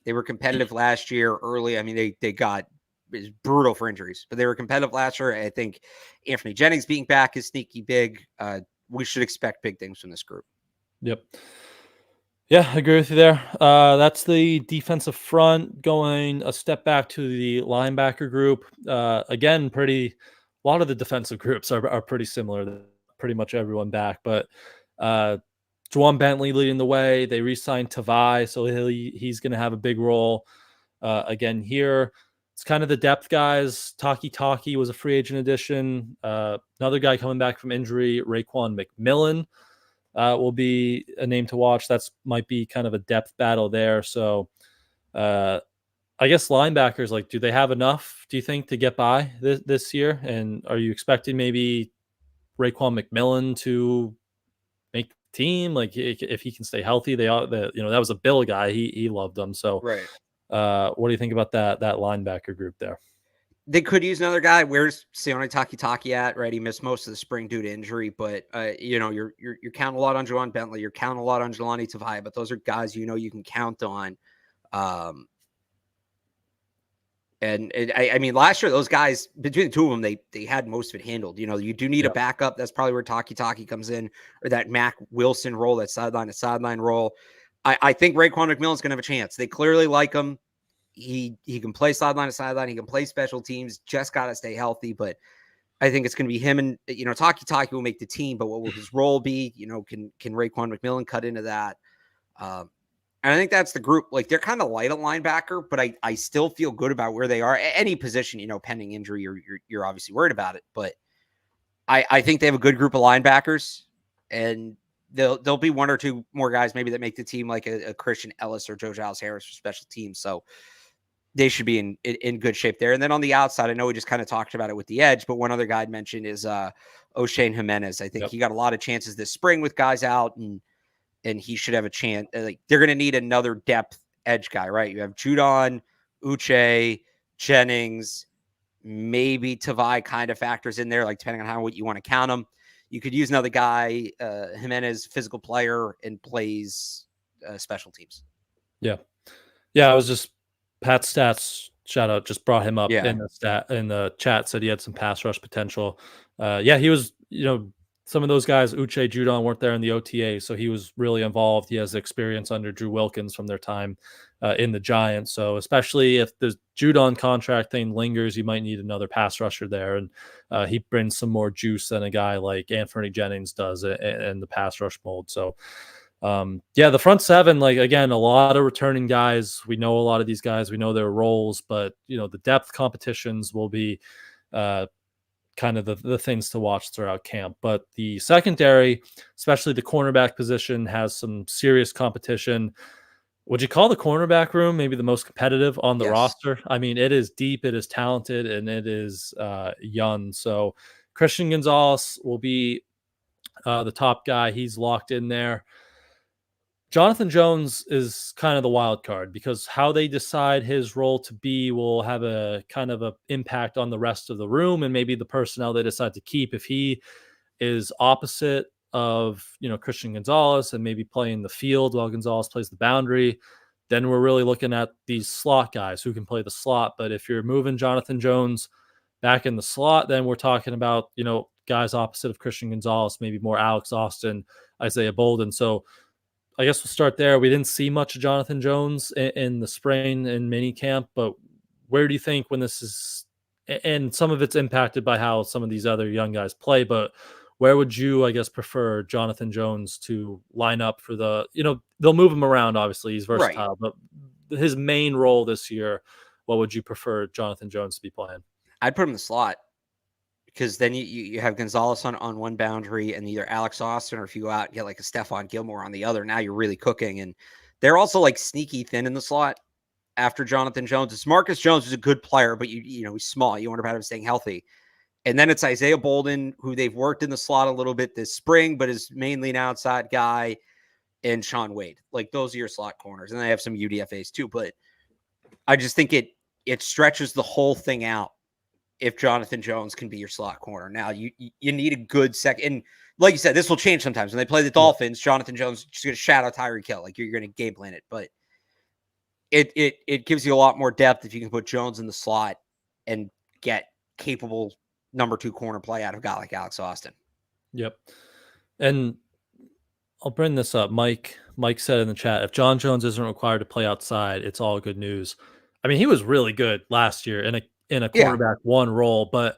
Speaker 2: They were competitive last year early. I mean, they got is brutal for injuries, but they were competitive last year. I think Anthony Jennings being back is sneaky big. We should expect big things from this group.
Speaker 1: Yep. Yeah, I agree with you there. That's the defensive front. Going a step back to the linebacker group. Again, a lot of the defensive groups are pretty similar. Pretty much everyone back, but uh, Juwan Bentley leading the way. They re-signed Tavai, so he's going to have a big role again here. It's kind of the depth guys. Taki was a free agent addition. Another guy coming back from injury, Raekwon McMillan will be a name to watch. That's might be kind of a depth battle there. So uh, I guess linebackers, like, do they have enough, do you think, to get by this year? And are you expecting maybe Raekwon McMillan to make the team? Like, if he can stay healthy, that was a Bill guy. He loved them. So
Speaker 2: Right.
Speaker 1: what do you think about that linebacker group there?
Speaker 2: They could use another guy. Where's Sione Takitaki at? Right, he missed most of the spring due to injury, but you're counting a lot on Juwan Bentley. You're counting a lot on Jelani Tavai, but those are guys you can count on. I mean, last year those guys, between the two of them, they had most of it handled. You do need a backup. That's probably where Taki comes in, or that Mac Wilson role, that sideline to sideline role. I think Raekwon McMillan's going to have a chance. They clearly like him. He can play sideline to sideline. He can play special teams. Just got to stay healthy. But I think it's going to be him, and Taki will make the team. But what will his role be? Can Raekwon McMillan cut into that? And I think that's the group. Like, they're kind of light at linebacker, but I still feel good about where they are. Any position, pending injury, you're obviously worried about it. But I think they have a good group of linebackers, and there'll be one or two more guys maybe that make the team, like a Christian Ellis or Joe Giles Harris for special teams. So they should be in good shape there. And then on the outside, I know we just kind of talked about it with the edge, but one other guy I'd mention is O'Shane Jimenez. I think he got a lot of chances this spring with guys out, and he should have a chance. Like, they're going to need another depth edge guy, right? You have Judon, Uche, Jennings, maybe Tavai kind of factors in there, like depending on what you want to count him. You could use another guy, Jimenez, physical player, and plays special teams.
Speaker 1: Yeah. I was just Pat Stats shout out just brought him up in the chat, said he had some pass rush potential. He was, some of those guys, Uche, Judon, weren't there in the OTA, so he was really involved. He has experience under Drew Wilkins from their time in the Giants. So especially if the Judon contract thing lingers, you might need another pass rusher there, and he brings some more juice than a guy like Anthony Jennings does in the pass rush mold. So the front seven, like, again, a lot of returning guys. We know a lot of these guys. We know their roles, but the depth competitions will be kind of the things to watch throughout camp. But the secondary, especially the cornerback position, has some serious competition. Would you call the cornerback room maybe the most competitive on the roster? I mean, it is deep, it is talented, and it is young. So Christian Gonzalez will be the top guy. He's locked in there. Jonathan Jones is kind of the wild card, because how they decide his role to be will have a kind of a impact on the rest of the room and maybe the personnel they decide to keep. If he is opposite of, Christian Gonzalez and maybe playing the field while Gonzalez plays the boundary, then we're really looking at these slot guys who can play the slot. But if you're moving Jonathan Jones back in the slot, then we're talking about, guys opposite of Christian Gonzalez, maybe more Alex Austin, Isaiah Bolden. So I guess we'll start there. We didn't see much of Jonathan Jones in the spring and mini camp, but where do you think when this is, and some of it's impacted by how some of these other young guys play, but where would you, I guess, prefer Jonathan Jones to line up for they'll move him around, obviously, he's versatile, but his main role this year, what would you prefer Jonathan Jones to be playing?
Speaker 2: I'd put him in the slot, because then you have Gonzalez on one boundary and either Alex Austin, or if you go out and get like a Stephon Gilmore on the other, now you're really cooking. And they're also like sneaky thin in the slot after Jonathan Jones. It's Marcus Jones, is a good player, but he's small. You wonder about him staying healthy. And then it's Isaiah Bolden, who they've worked in the slot a little bit this spring, but is mainly an outside guy, and Sean Wade. Like, those are your slot corners. And they have some UDFAs too, but I just think it stretches the whole thing out if Jonathan Jones can be your slot corner. Now, you need a good second. And like you said, this will change sometimes. When they play the Dolphins, Jonathan Jones is just going to shadow Tyreek Hill. Like, you're going to game plan it. But it gives you a lot more depth if you can put Jones in the slot and get capable number 2 corner play out of a guy like Alex Austin.
Speaker 1: Yep. And I'll bring this up. Mike said in the chat, if John Jones isn't required to play outside, it's all good news. I mean, he was really good last year in a
Speaker 2: Yeah.
Speaker 1: quarterback one role, but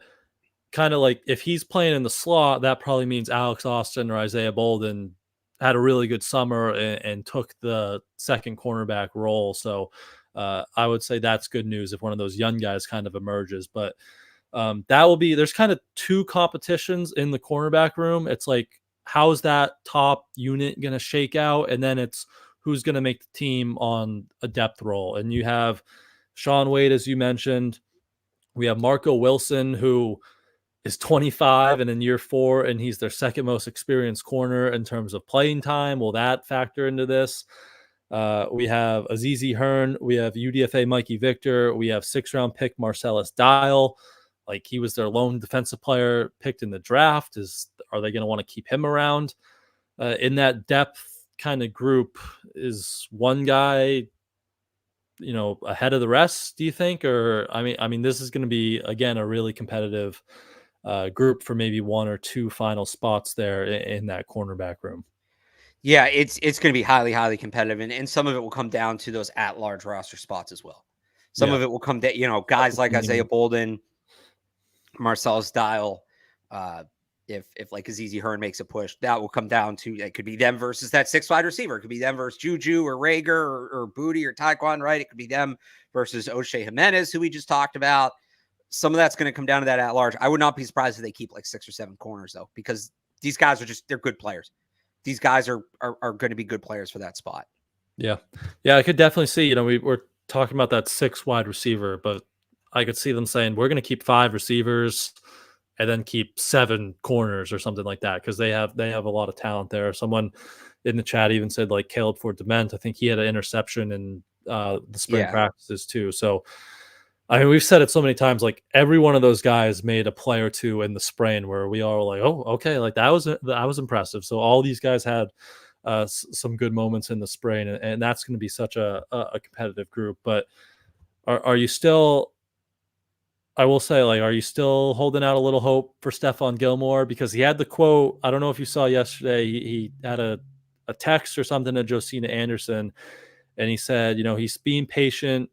Speaker 1: kind of like if he's playing in the slot, that probably means Alex Austin or Isaiah Bolden had a really good summer and took the second cornerback role. So I would say that's good news if one of those young guys kind of emerges. But that will be, there's kind of two competitions in the cornerback room. It's like, how's that top unit going to shake out? And then it's who's going to make the team on a depth role. And you have Shaun Wade, as you mentioned. We have Marco Wilson, who is 25 and in year 4, and he's their second most experienced corner in terms of playing time. Will that factor into this? We have Azizi Hearn. We have UDFA Mikey Victor. We have 6th-round pick Marcellus Dial. Like, he was their lone defensive player picked in the draft. Are they going to want to keep him around? In that depth kind of group, is one guy, ahead of the rest, do you think? Or I mean, this is going to be, again, a really competitive group for maybe one or two final spots there in that cornerback room.
Speaker 2: Yeah, it's going to be highly, highly competitive, and some of it will come down to those at-large roster spots as well. Some of it will come down, guys like Isaiah Bolden, Marcellus Dial. If like Azizi Hearn makes a push, that will come down to, it could be them versus that 6 wide receiver. It could be them versus Juju or Rager or Boutte or Taekwon, right? It could be them versus O'Shea Jimenez, who we just talked about. Some of that's going to come down to that at large. I would not be surprised if they keep like 6 or 7 corners, though, because these guys are they're good players. These guys are going to be good players for that spot.
Speaker 1: Yeah. Yeah, I could definitely see, we're talking about that 6 wide receiver, but I could see them saying, we're going to keep 5 receivers and then keep 7 corners or something like that, because they have a lot of talent there. Someone in the chat even said, like, Caleb Ford Dement. I think he had an interception in the spring practices too. So, I mean, we've said it so many times, like, every one of those guys made a play or two in the sprain where we all were like, oh, okay, like that was impressive. So all these guys had some good moments in the sprain, and that's going to be such a competitive group. But are you still, I will say, like, are you still holding out a little hope for Stephon Gilmore? Because he had the quote, I don't know if you saw yesterday, he had a text or something to Josina Anderson, and he said, he's being patient.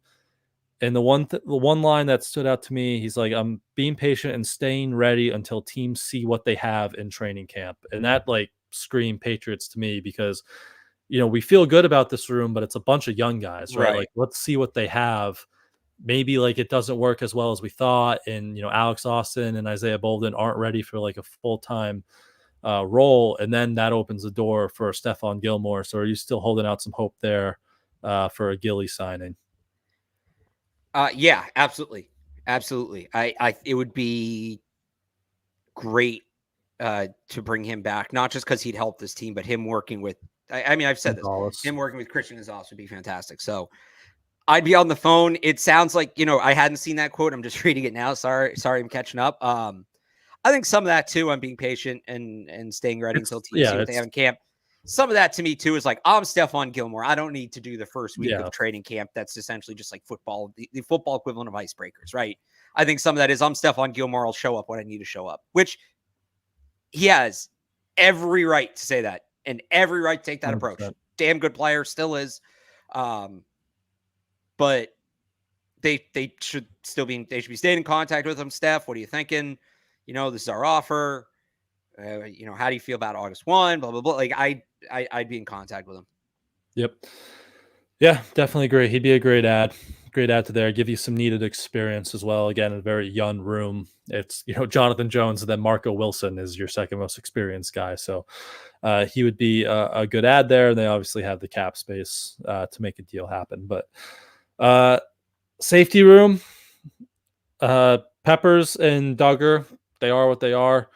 Speaker 1: And the one line that stood out to me, he's like, I'm being patient and staying ready until teams see what they have in training camp. And that, like, screamed Patriots to me, because, we feel good about this room, but it's a bunch of young guys, right? Like, let's see what they have. Maybe, like, it doesn't work as well as we thought. And, Alex Austin and Isaiah Bolden aren't ready for, like, a full-time role. And then that opens the door for Stephon Gilmore. So are you still holding out some hope there for a Gilly signing?
Speaker 2: Yeah, absolutely. Absolutely. It would be great to bring him back, not just because he'd help this team, but him working with, I mean, I've said this, him working with Christian Gonzalez would be fantastic. So I'd be on the phone. It sounds like, I hadn't seen that quote. I'm just reading it now. Sorry, I'm catching up. I think some of that too, I'm being patient and staying ready until teams see what they have in camp. Some of that to me too is like, I'm Stephon Gilmore. I don't need to do the first week of training camp. That's essentially just like football, the football equivalent of icebreakers, right? I think some of that is, I'm Stephon Gilmore. I'll show up when I need to show up, which he has every right to say that and every right to take that 100%. Approach. Damn good player, still is. But they should be staying in contact with him. Steph, what are you thinking? This is our offer. How do you feel about August 1? Blah, blah, blah. Like, I'd be in contact with him.
Speaker 1: Yep. Yeah, definitely agree. He'd be a great add to there. Give you some needed experience as well. Again, a very young room. It's, Jonathan Jones, and then Marco Wilson is your second most experienced guy. So he would be a good add there. And they obviously have the cap space to make a deal happen. But safety room, Peppers and Duggar, they are what they are.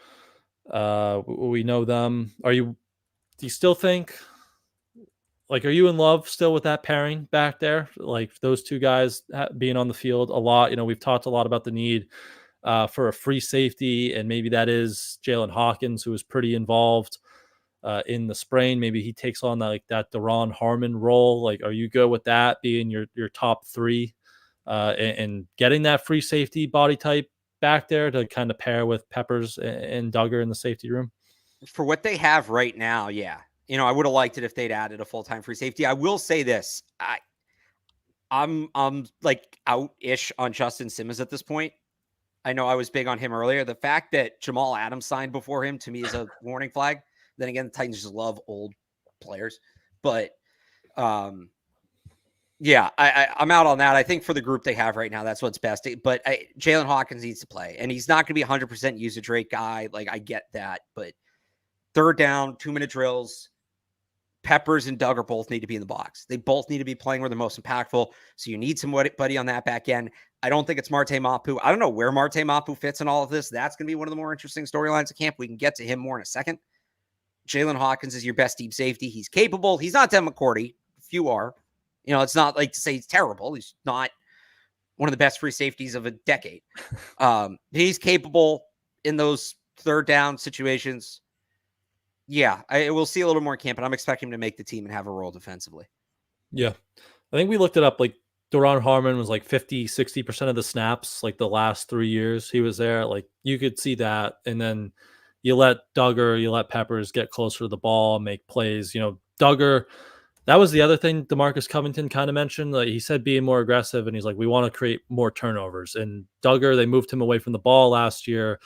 Speaker 1: We know them. Do you still think, like, are you in love still with that pairing back there? Like, those two guys being on the field a lot. We've talked a lot about the need for a free safety, and maybe that is Jalen Hawkins, who is pretty involved in the sprain. Maybe he takes on that Deron Harmon role. Like, are you good with that being your top 3 and getting that free safety body type back there to kind of pair with Peppers and Duggar in the safety room?
Speaker 2: For what they have right now, yeah. I would have liked it if they'd added a full-time free safety. I will say this. I'm like out-ish on Justin Simmons at this point. I know I was big on him earlier. The fact that Jamal Adams signed before him to me is a warning flag. Then again, the Titans just love old players. But yeah, I'm out on that. I think for the group they have right now, that's what's best. But Jalen Hawkins needs to play, and he's not going to be a 100% usage rate guy. Like, I get that. But third down, 2-minute drills, Peppers and Duggar both need to be in the box. They both need to be playing where they're most impactful. So you need somebody on that back end. I don't think it's Marte Mapu. I don't know where Marte Mapu fits in all of this. That's going to be one of the more interesting storylines of camp. We can get to him more in a second. Jalen Hawkins is your best deep safety. He's capable. He's not Devin McCourty. Few are. It's not like to say he's terrible. He's not one of the best free safeties of a decade. He's capable in those third down situations. Yeah, we'll see a little more camp, but I'm expecting him to make the team and have a role defensively.
Speaker 1: Yeah. I think we looked it up. Like, Duron Harmon was like 50-60% of the snaps, like the last 3 years he was there. Like, you could see that. And then you let Duggar, you let Peppers get closer to the ball, make plays. Duggar, that was the other thing DeMarcus Covington kind of mentioned. Like, he said being more aggressive, and he's like, we want to create more turnovers. And Duggar, they moved him away from the ball last year.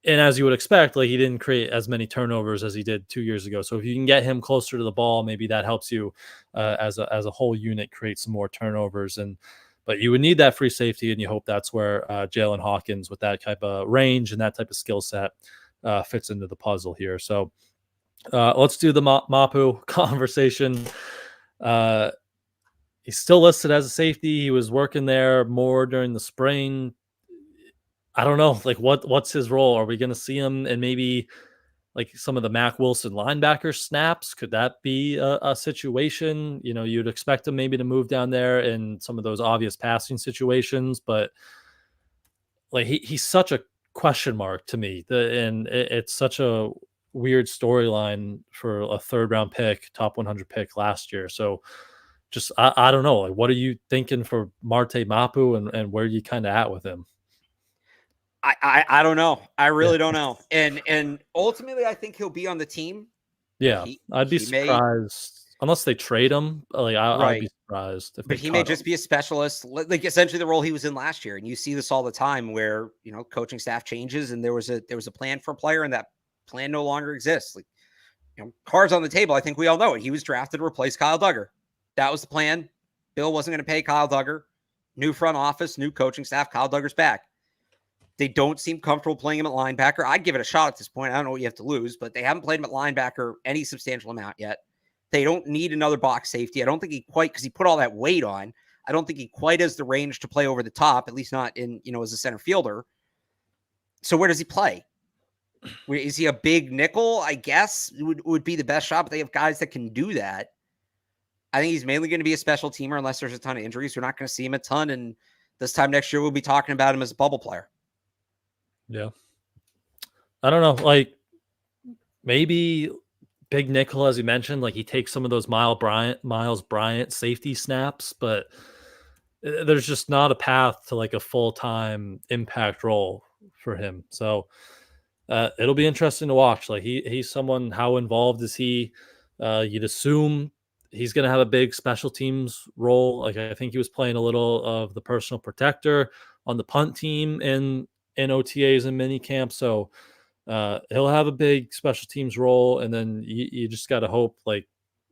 Speaker 1: And as you would expect, like, he didn't create as many turnovers as he did 2 years ago. So if you can get him closer to the ball, maybe that helps you as a whole unit create some more turnovers. But you would need that free safety, and you hope that's where Jalen Hawkins, with that type of range and that type of skill set, fits into the puzzle here. So let's do the Mapu conversation. He's still listed as a safety. He was working there more during the spring. I don't know, like, what's his role? Are we going to see him and maybe like some of the Mac Wilson linebacker snaps? Could that be a situation? You'd expect him maybe to move down there in some of those obvious passing situations, but like, he's such a question mark to me. And it's such a weird storyline for a third round pick, top 100 pick last year. So just, I don't know. Like, what are you thinking for Marte Mapu, and where are you kind of at with him?
Speaker 2: I don't know. I really don't know. And ultimately, I think he'll be on the team.
Speaker 1: Yeah, I'd be surprised unless they trade him. Like, I'd be surprised if.
Speaker 2: But he may just be a specialist, like essentially the role he was in last year. And you see this all the time, where coaching staff changes, and there was a plan for a player, and that plan no longer exists. Like, cards on the table. I think we all know it. He was drafted to replace Kyle Duggar. That was the plan. Bill wasn't going to pay Kyle Duggar. New front office, new coaching staff. Kyle Duggar's back. They don't seem comfortable playing him at linebacker. I'd give it a shot at this point. I don't know what you have to lose, but they haven't played him at linebacker any substantial amount yet. They don't need another box safety. I don't think because he put all that weight on, I don't think he quite has the range to play over the top, at least not in, as a center fielder. So where does he play? Is he a big nickel? I guess would be the best shot, but they have guys that can do that. I think he's mainly going to be a special teamer unless there's a ton of injuries. We're not going to see him a ton, and this time next year we'll be talking about him as a bubble player.
Speaker 1: Yeah. I don't know. Like, maybe big nickel, as you mentioned, like, he takes some of those Miles Bryant safety snaps, but there's just not a path to like a full-time impact role for him. So it'll be interesting to watch. Like, he's someone, how involved is he? You'd assume he's going to have a big special teams role. Like, I think he was playing a little of the personal protector on the punt team in OTAs and mini camp. So he'll have a big special teams role. And then you just got to hope like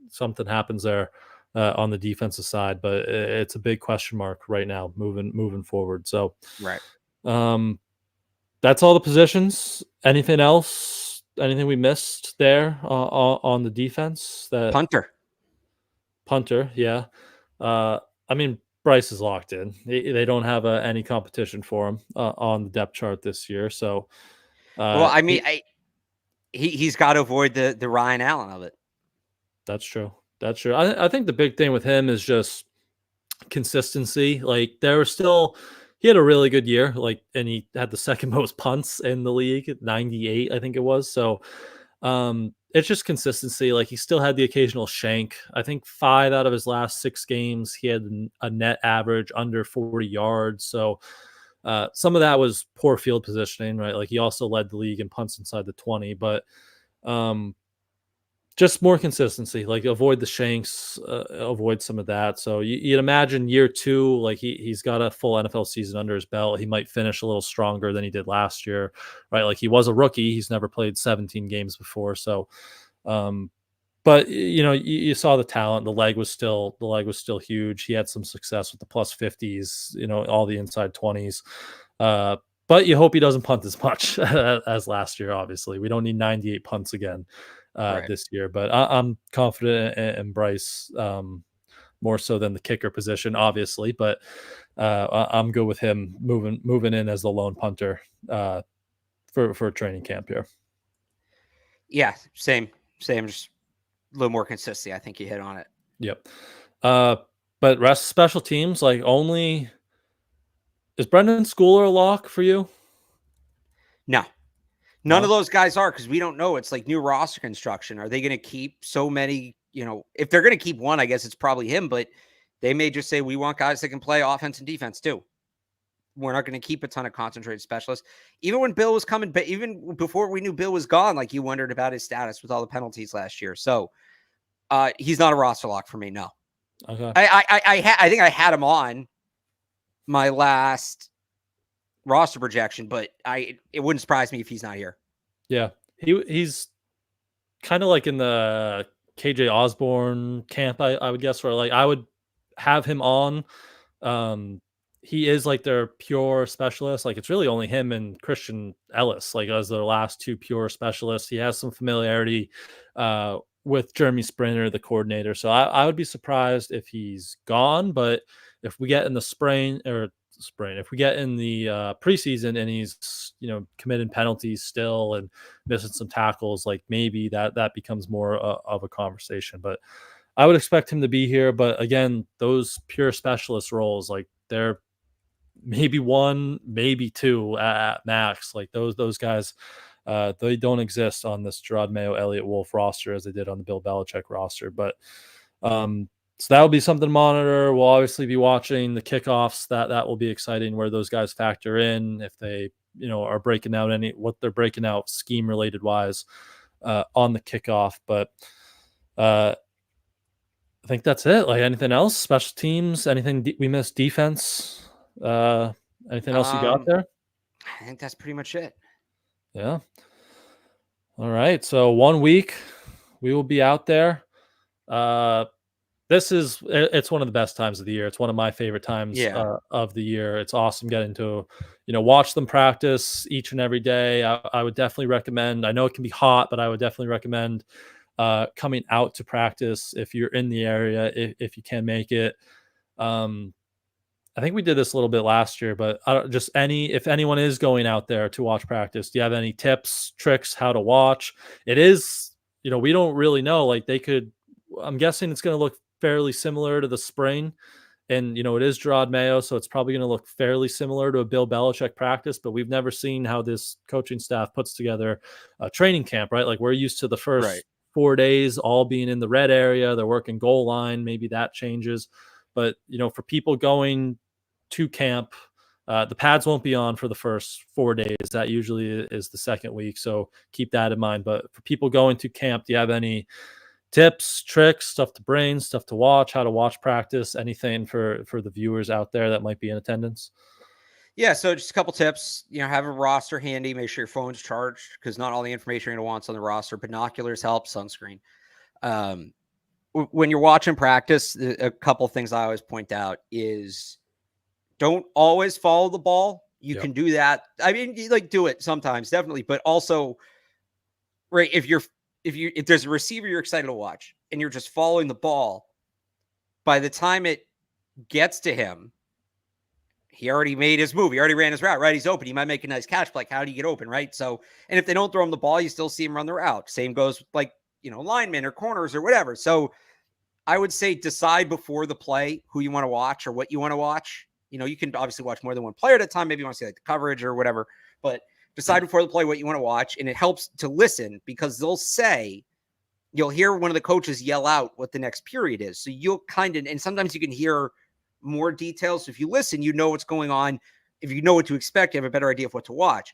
Speaker 1: something happens there on the defensive side, but it's a big question mark right now moving forward. So,
Speaker 2: right.
Speaker 1: That's all the positions. Anything else? Anything we missed there on the defense? That punter. Yeah. I mean, Bryce is locked in. They don't have any competition for him on the depth chart this year. So,
Speaker 2: well, I mean, he's got to avoid the Ryan Allen of it.
Speaker 1: That's true. That's true. I think the big thing with him is just consistency. Like, he had a really good year, like, and he had the second most punts in the league, 98, I think it was. So it's just consistency. Like, he still had the occasional shank. I think 5 out of his last 6 games, he had a net average under 40 yards. So some of that was poor field positioning, right? Like, he also led the league in punts inside the 20, but Just more consistency, like avoid the shanks, avoid some of that. So you'd imagine year 2, like he's got a full NFL season under his belt. He might finish a little stronger than he did last year, right? Like he was a rookie. He's never played 17 games before. So, but you saw the talent. The leg was still huge. He had some success with the plus 50s, all the inside 20s. But you hope he doesn't punt as much as last year. Obviously, we don't need 98 punts again
Speaker 2: Right.
Speaker 1: this year. But I'm confident in Bryce more so than the kicker position, obviously. But I'm good with him moving in as the lone punter for training camp here.
Speaker 2: Yeah, same. Just a little more consistency. I think you hit on it.
Speaker 1: Yep. But rest special teams, like only is Brendan Schooler a lock for you?
Speaker 2: No. None of those guys are, because we don't know. It's like new roster construction. Are they going to keep so many? If they're going to keep one, I guess it's probably him, but they may just say, we want guys that can play offense and defense too. We're not going to keep a ton of concentrated specialists. Even when Bill was coming, but even before we knew Bill was gone, like you wondered about his status with all the penalties last year. So he's not a roster lock for me. No.
Speaker 1: Okay.
Speaker 2: I think I had him on my last roster projection, but it wouldn't surprise me if he's not here.
Speaker 1: Yeah, he's kind of like in the KJ Osborn camp, I would guess, where like I would have him on. He is like their pure specialist. Like it's really only him and Christian Ellis, like as their last 2 pure specialists. He has some familiarity with Jeremy Sprinter, the coordinator. So I would be surprised if he's gone. But if we get in the if we get in the preseason and he's committing penalties still and missing some tackles, like maybe that becomes more of a conversation. But I would expect him to be here. But again, those pure specialist roles, like they're maybe 1, maybe 2 at max. Like those guys, they don't exist on this Jerod Mayo, Elliott Wolf roster as they did on the Bill Belichick roster. But so that'll be something to monitor. We'll obviously be watching the kickoffs. That will be exciting, where those guys factor in, if they are breaking out what they're breaking out scheme related wise on the kickoff. But I think that's it. Like anything else? Special teams? Anything we missed? Defense? Anything else you got there?
Speaker 2: I think that's pretty much it.
Speaker 1: Yeah. All right. So 1 week we will be out there. It's one of the best times of the year. It's one of my favorite times of the year. It's awesome getting to, watch them practice each and every day. I would definitely recommend, I know it can be hot, but I would definitely recommend coming out to practice if you're in the area, if you can make it. I think we did this a little bit last year, but if anyone is going out there to watch practice, do you have any tips, tricks, how to watch? It is, we don't really know. Like I'm guessing it's going to look fairly similar to the spring. And, it is Jerod Mayo, so it's probably going to look fairly similar to a Bill Belichick practice, but we've never seen how this coaching staff puts together a training camp, right? Like we're used to the first 4 days all being in the red area. They're working goal line. Maybe that changes. But, for people going to camp, the pads won't be on for the first 4 days. That usually is the second week. So keep that in mind. But for people going to camp, do you have any tips, tricks, stuff to bring, stuff to watch, how to watch practice, anything for the viewers out there that might be in attendance?
Speaker 2: Yeah, so just a couple tips. Have a roster handy. Make sure your phone's charged, because not all the information you're going to want is on the roster. Binoculars help, sunscreen. When you're watching practice, a couple things I always point out is don't always follow the ball. You can do that. I mean, do it sometimes, definitely, but also, right, if there's a receiver you're excited to watch and you're just following the ball, by the time it gets to him, he already made his move. He already ran his route, right? He's open. He might make a nice catch. But like, how do you get open, right? So, and if they don't throw him the ball, you still see him run the route. Same goes with linemen or corners or whatever. So I would say decide before the play who you want to watch or what you want to watch. You can obviously watch more than one player at a time. Maybe you want to see like the coverage or whatever, but decide before the play what you want to watch. And it helps to listen, because you'll hear one of the coaches yell out what the next period is. So you'll and sometimes you can hear more details. So if you listen, you know what's going on. If you know what to expect, you have a better idea of what to watch.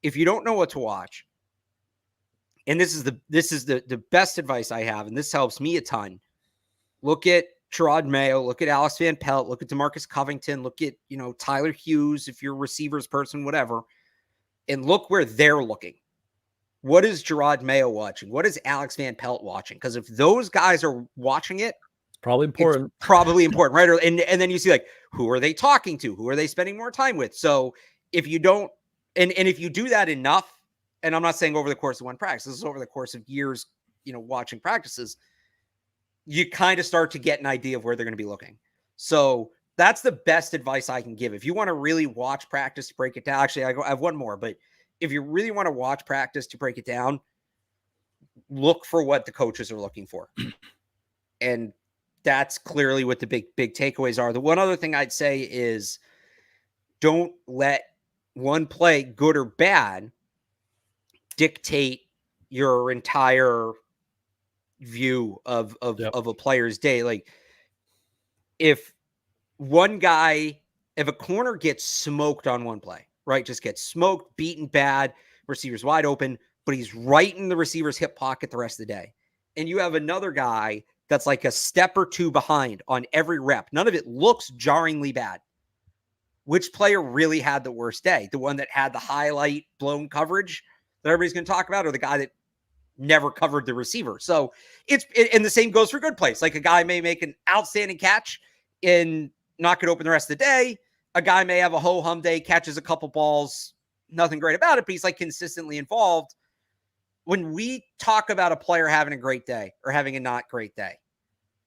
Speaker 2: If you don't know what to watch, and this is the best advice I have, and this helps me a ton. Look at Judon Mayo, look at Alex Van Pelt, look at DeMarcus Covington, look at, Tyler Hughes, if you're a receivers person, whatever, and look where they're looking. What is Judon Mayo watching? What is Alex Van Pelt watching? Because if those guys are watching it,
Speaker 1: it's probably important.
Speaker 2: It's probably important, right? And then you see, like, who are they talking to? Who are they spending more time with? So if you don't, and if you do that enough, and I'm not saying over the course of one practice, this is over the course of years, watching practices, you kind of start to get an idea of where they're going to be looking. So that's the best advice I can give. If you want to really watch practice to break it down, actually, I have one more, but if you really want to watch practice to break it down, look for what the coaches are looking for. And that's clearly what the big takeaways are. The one other thing I'd say is don't let one play, good or bad, dictate your entire view of a player's day. Like, if a corner gets smoked on one play, right? Just gets smoked, beaten bad, receiver's wide open, but he's right in the receiver's hip pocket the rest of the day. And you have another guy that's like a step or two behind on every rep. None of it looks jarringly bad. Which player really had the worst day? The one that had the highlight blown coverage that everybody's going to talk about, or the guy that never covered the receiver? So and the same goes for good plays. Like, a guy may make an outstanding catch and not get open the rest of the day. A guy may have a ho-hum day, catches a couple balls, nothing great about it, but he's like consistently involved. When we talk about a player having a great day or having a not great day,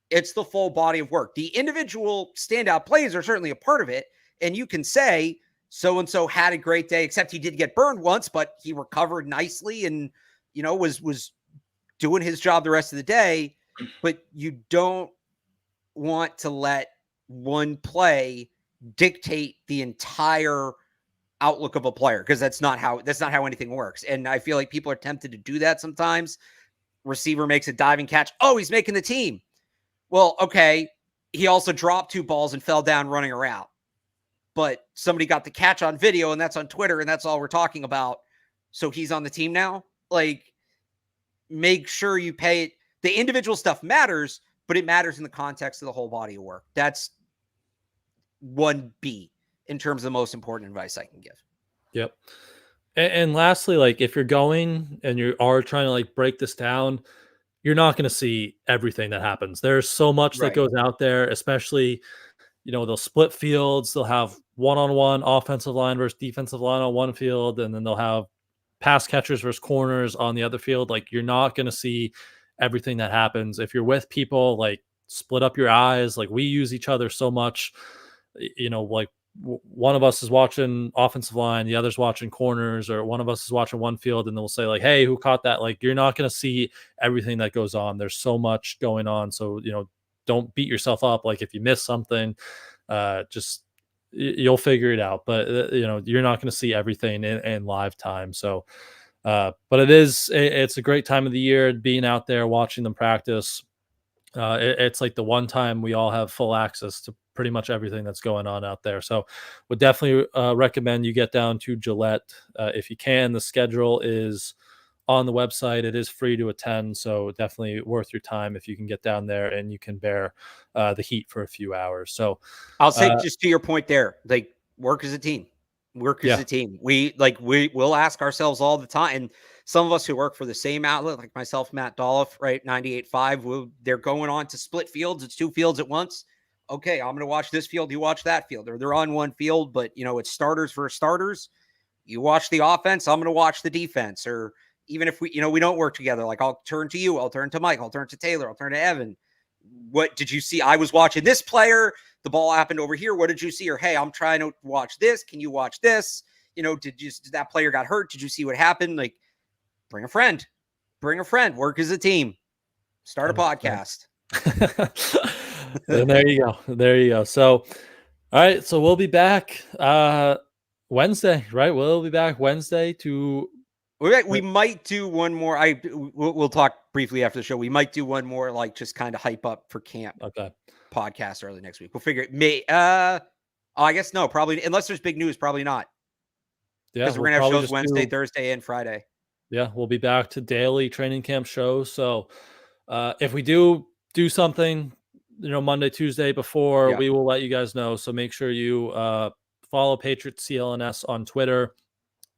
Speaker 2: it's the full body of work. The individual standout plays are certainly a part of it. And you can say, so-and-so had a great day, except he did get burned once, but he recovered nicely and, was doing his job the rest of the day. But you don't want to let one play dictate the entire outlook of a player, because that's not how anything works. And I feel like people are tempted to do that sometimes. Receiver makes a diving catch. Oh, he's making the team. Well, okay, he also dropped 2 balls and fell down running a route. But somebody got the catch on video, and that's on Twitter, and that's all we're talking about. So he's on the team now? Like, make sure you pay it. The individual stuff matters, but it matters in the context of the whole body of work. That's 1B in terms of the most important advice I can give.
Speaker 1: Yep. And lastly, like, if you're going and you are trying to like break this down, you're not going to see everything that happens. There's so much that goes out there, especially, they'll split fields. They'll have one-on-one offensive line versus defensive line on one field, and then they'll have pass catchers versus corners on the other field. Like, you're not going to see everything that happens. If you're with people, like, split up your eyes. Like, we use each other so much, like, one of us is watching offensive line, the other's watching corners, or one of us is watching one field, and they'll say, like, hey, who caught that? Like, you're not going to see everything that goes on. There's so much going on. So, don't beat yourself up. Like, if you miss something, just you'll figure it out. But you're not going to see everything in live time. So, but it's a great time of the year being out there watching them practice. It's like the one time we all have full access to pretty much everything that's going on out there. So would definitely recommend you get down to Gillette if you can. The schedule is on the website. It is free to attend, so definitely worth your time if you can get down there and you can bear the heat for a few hours. So
Speaker 2: I'll say, just to your point there, like, work as a team. Work as a team. We'll ask ourselves all the time, and some of us who work for the same outlet, like myself, Matt Dolph, right, 98.5, they're going on to split fields. It's 2 fields at once. Okay, I'm going to watch this field. You watch that field. Or they're on one field, but, it's starters versus starters. You watch the offense. I'm going to watch the defense. Or even if we don't work together, like, I'll turn to you. I'll turn to Mike. I'll turn to Taylor. I'll turn to Evan. What did you see? I was watching this player. The ball happened over here. What did you see? Or, hey, I'm trying to watch this. Can you watch this? Did that player got hurt? Did you see what happened? Like, bring a friend. Work as a team. Start a podcast.
Speaker 1: And there you go. So, all right. So we'll be back Wednesday, right? We'll be back Wednesday to.
Speaker 2: We might do one more. We'll talk briefly after the show. We might do one more, like, just kind of hype up for camp.
Speaker 1: Okay.
Speaker 2: Podcast early next week. We'll figure it. I guess no, probably, unless there's big news, probably not.
Speaker 1: Yeah,
Speaker 2: because we're gonna have shows Wednesday, Thursday, and Friday.
Speaker 1: Yeah, we'll be back to daily training camp shows. So if we do something, Monday, Tuesday before,
Speaker 2: Yeah.
Speaker 1: we will let you guys know. So make sure you follow Patriots CLNS on Twitter,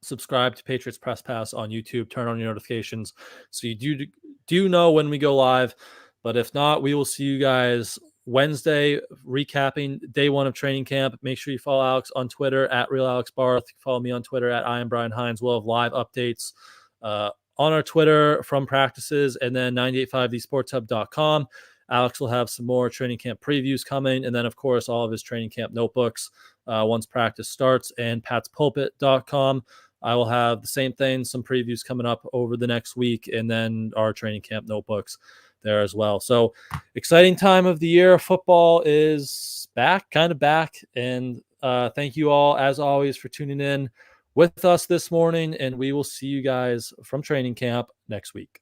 Speaker 1: subscribe to Patriots Press Pass on YouTube, turn on your notifications so you do know when we go live. But if not, we will see you guys Wednesday recapping day one of training camp. Make sure you follow Alex on Twitter at Real Alex Barth. Follow me on Twitter at I am Brian Hines. We'll have live updates on our Twitter from practices, and then 985thesportshub.com. Alex will have some more training camp previews coming, and then, of course, all of his training camp notebooks once practice starts, and patspulpit.com. I will have the same thing, some previews coming up over the next week, and then our training camp notebooks there as well. So exciting time of the year. Football is kind of back. And thank you all, as always, for tuning in with us this morning. And we will see you guys from training camp next week.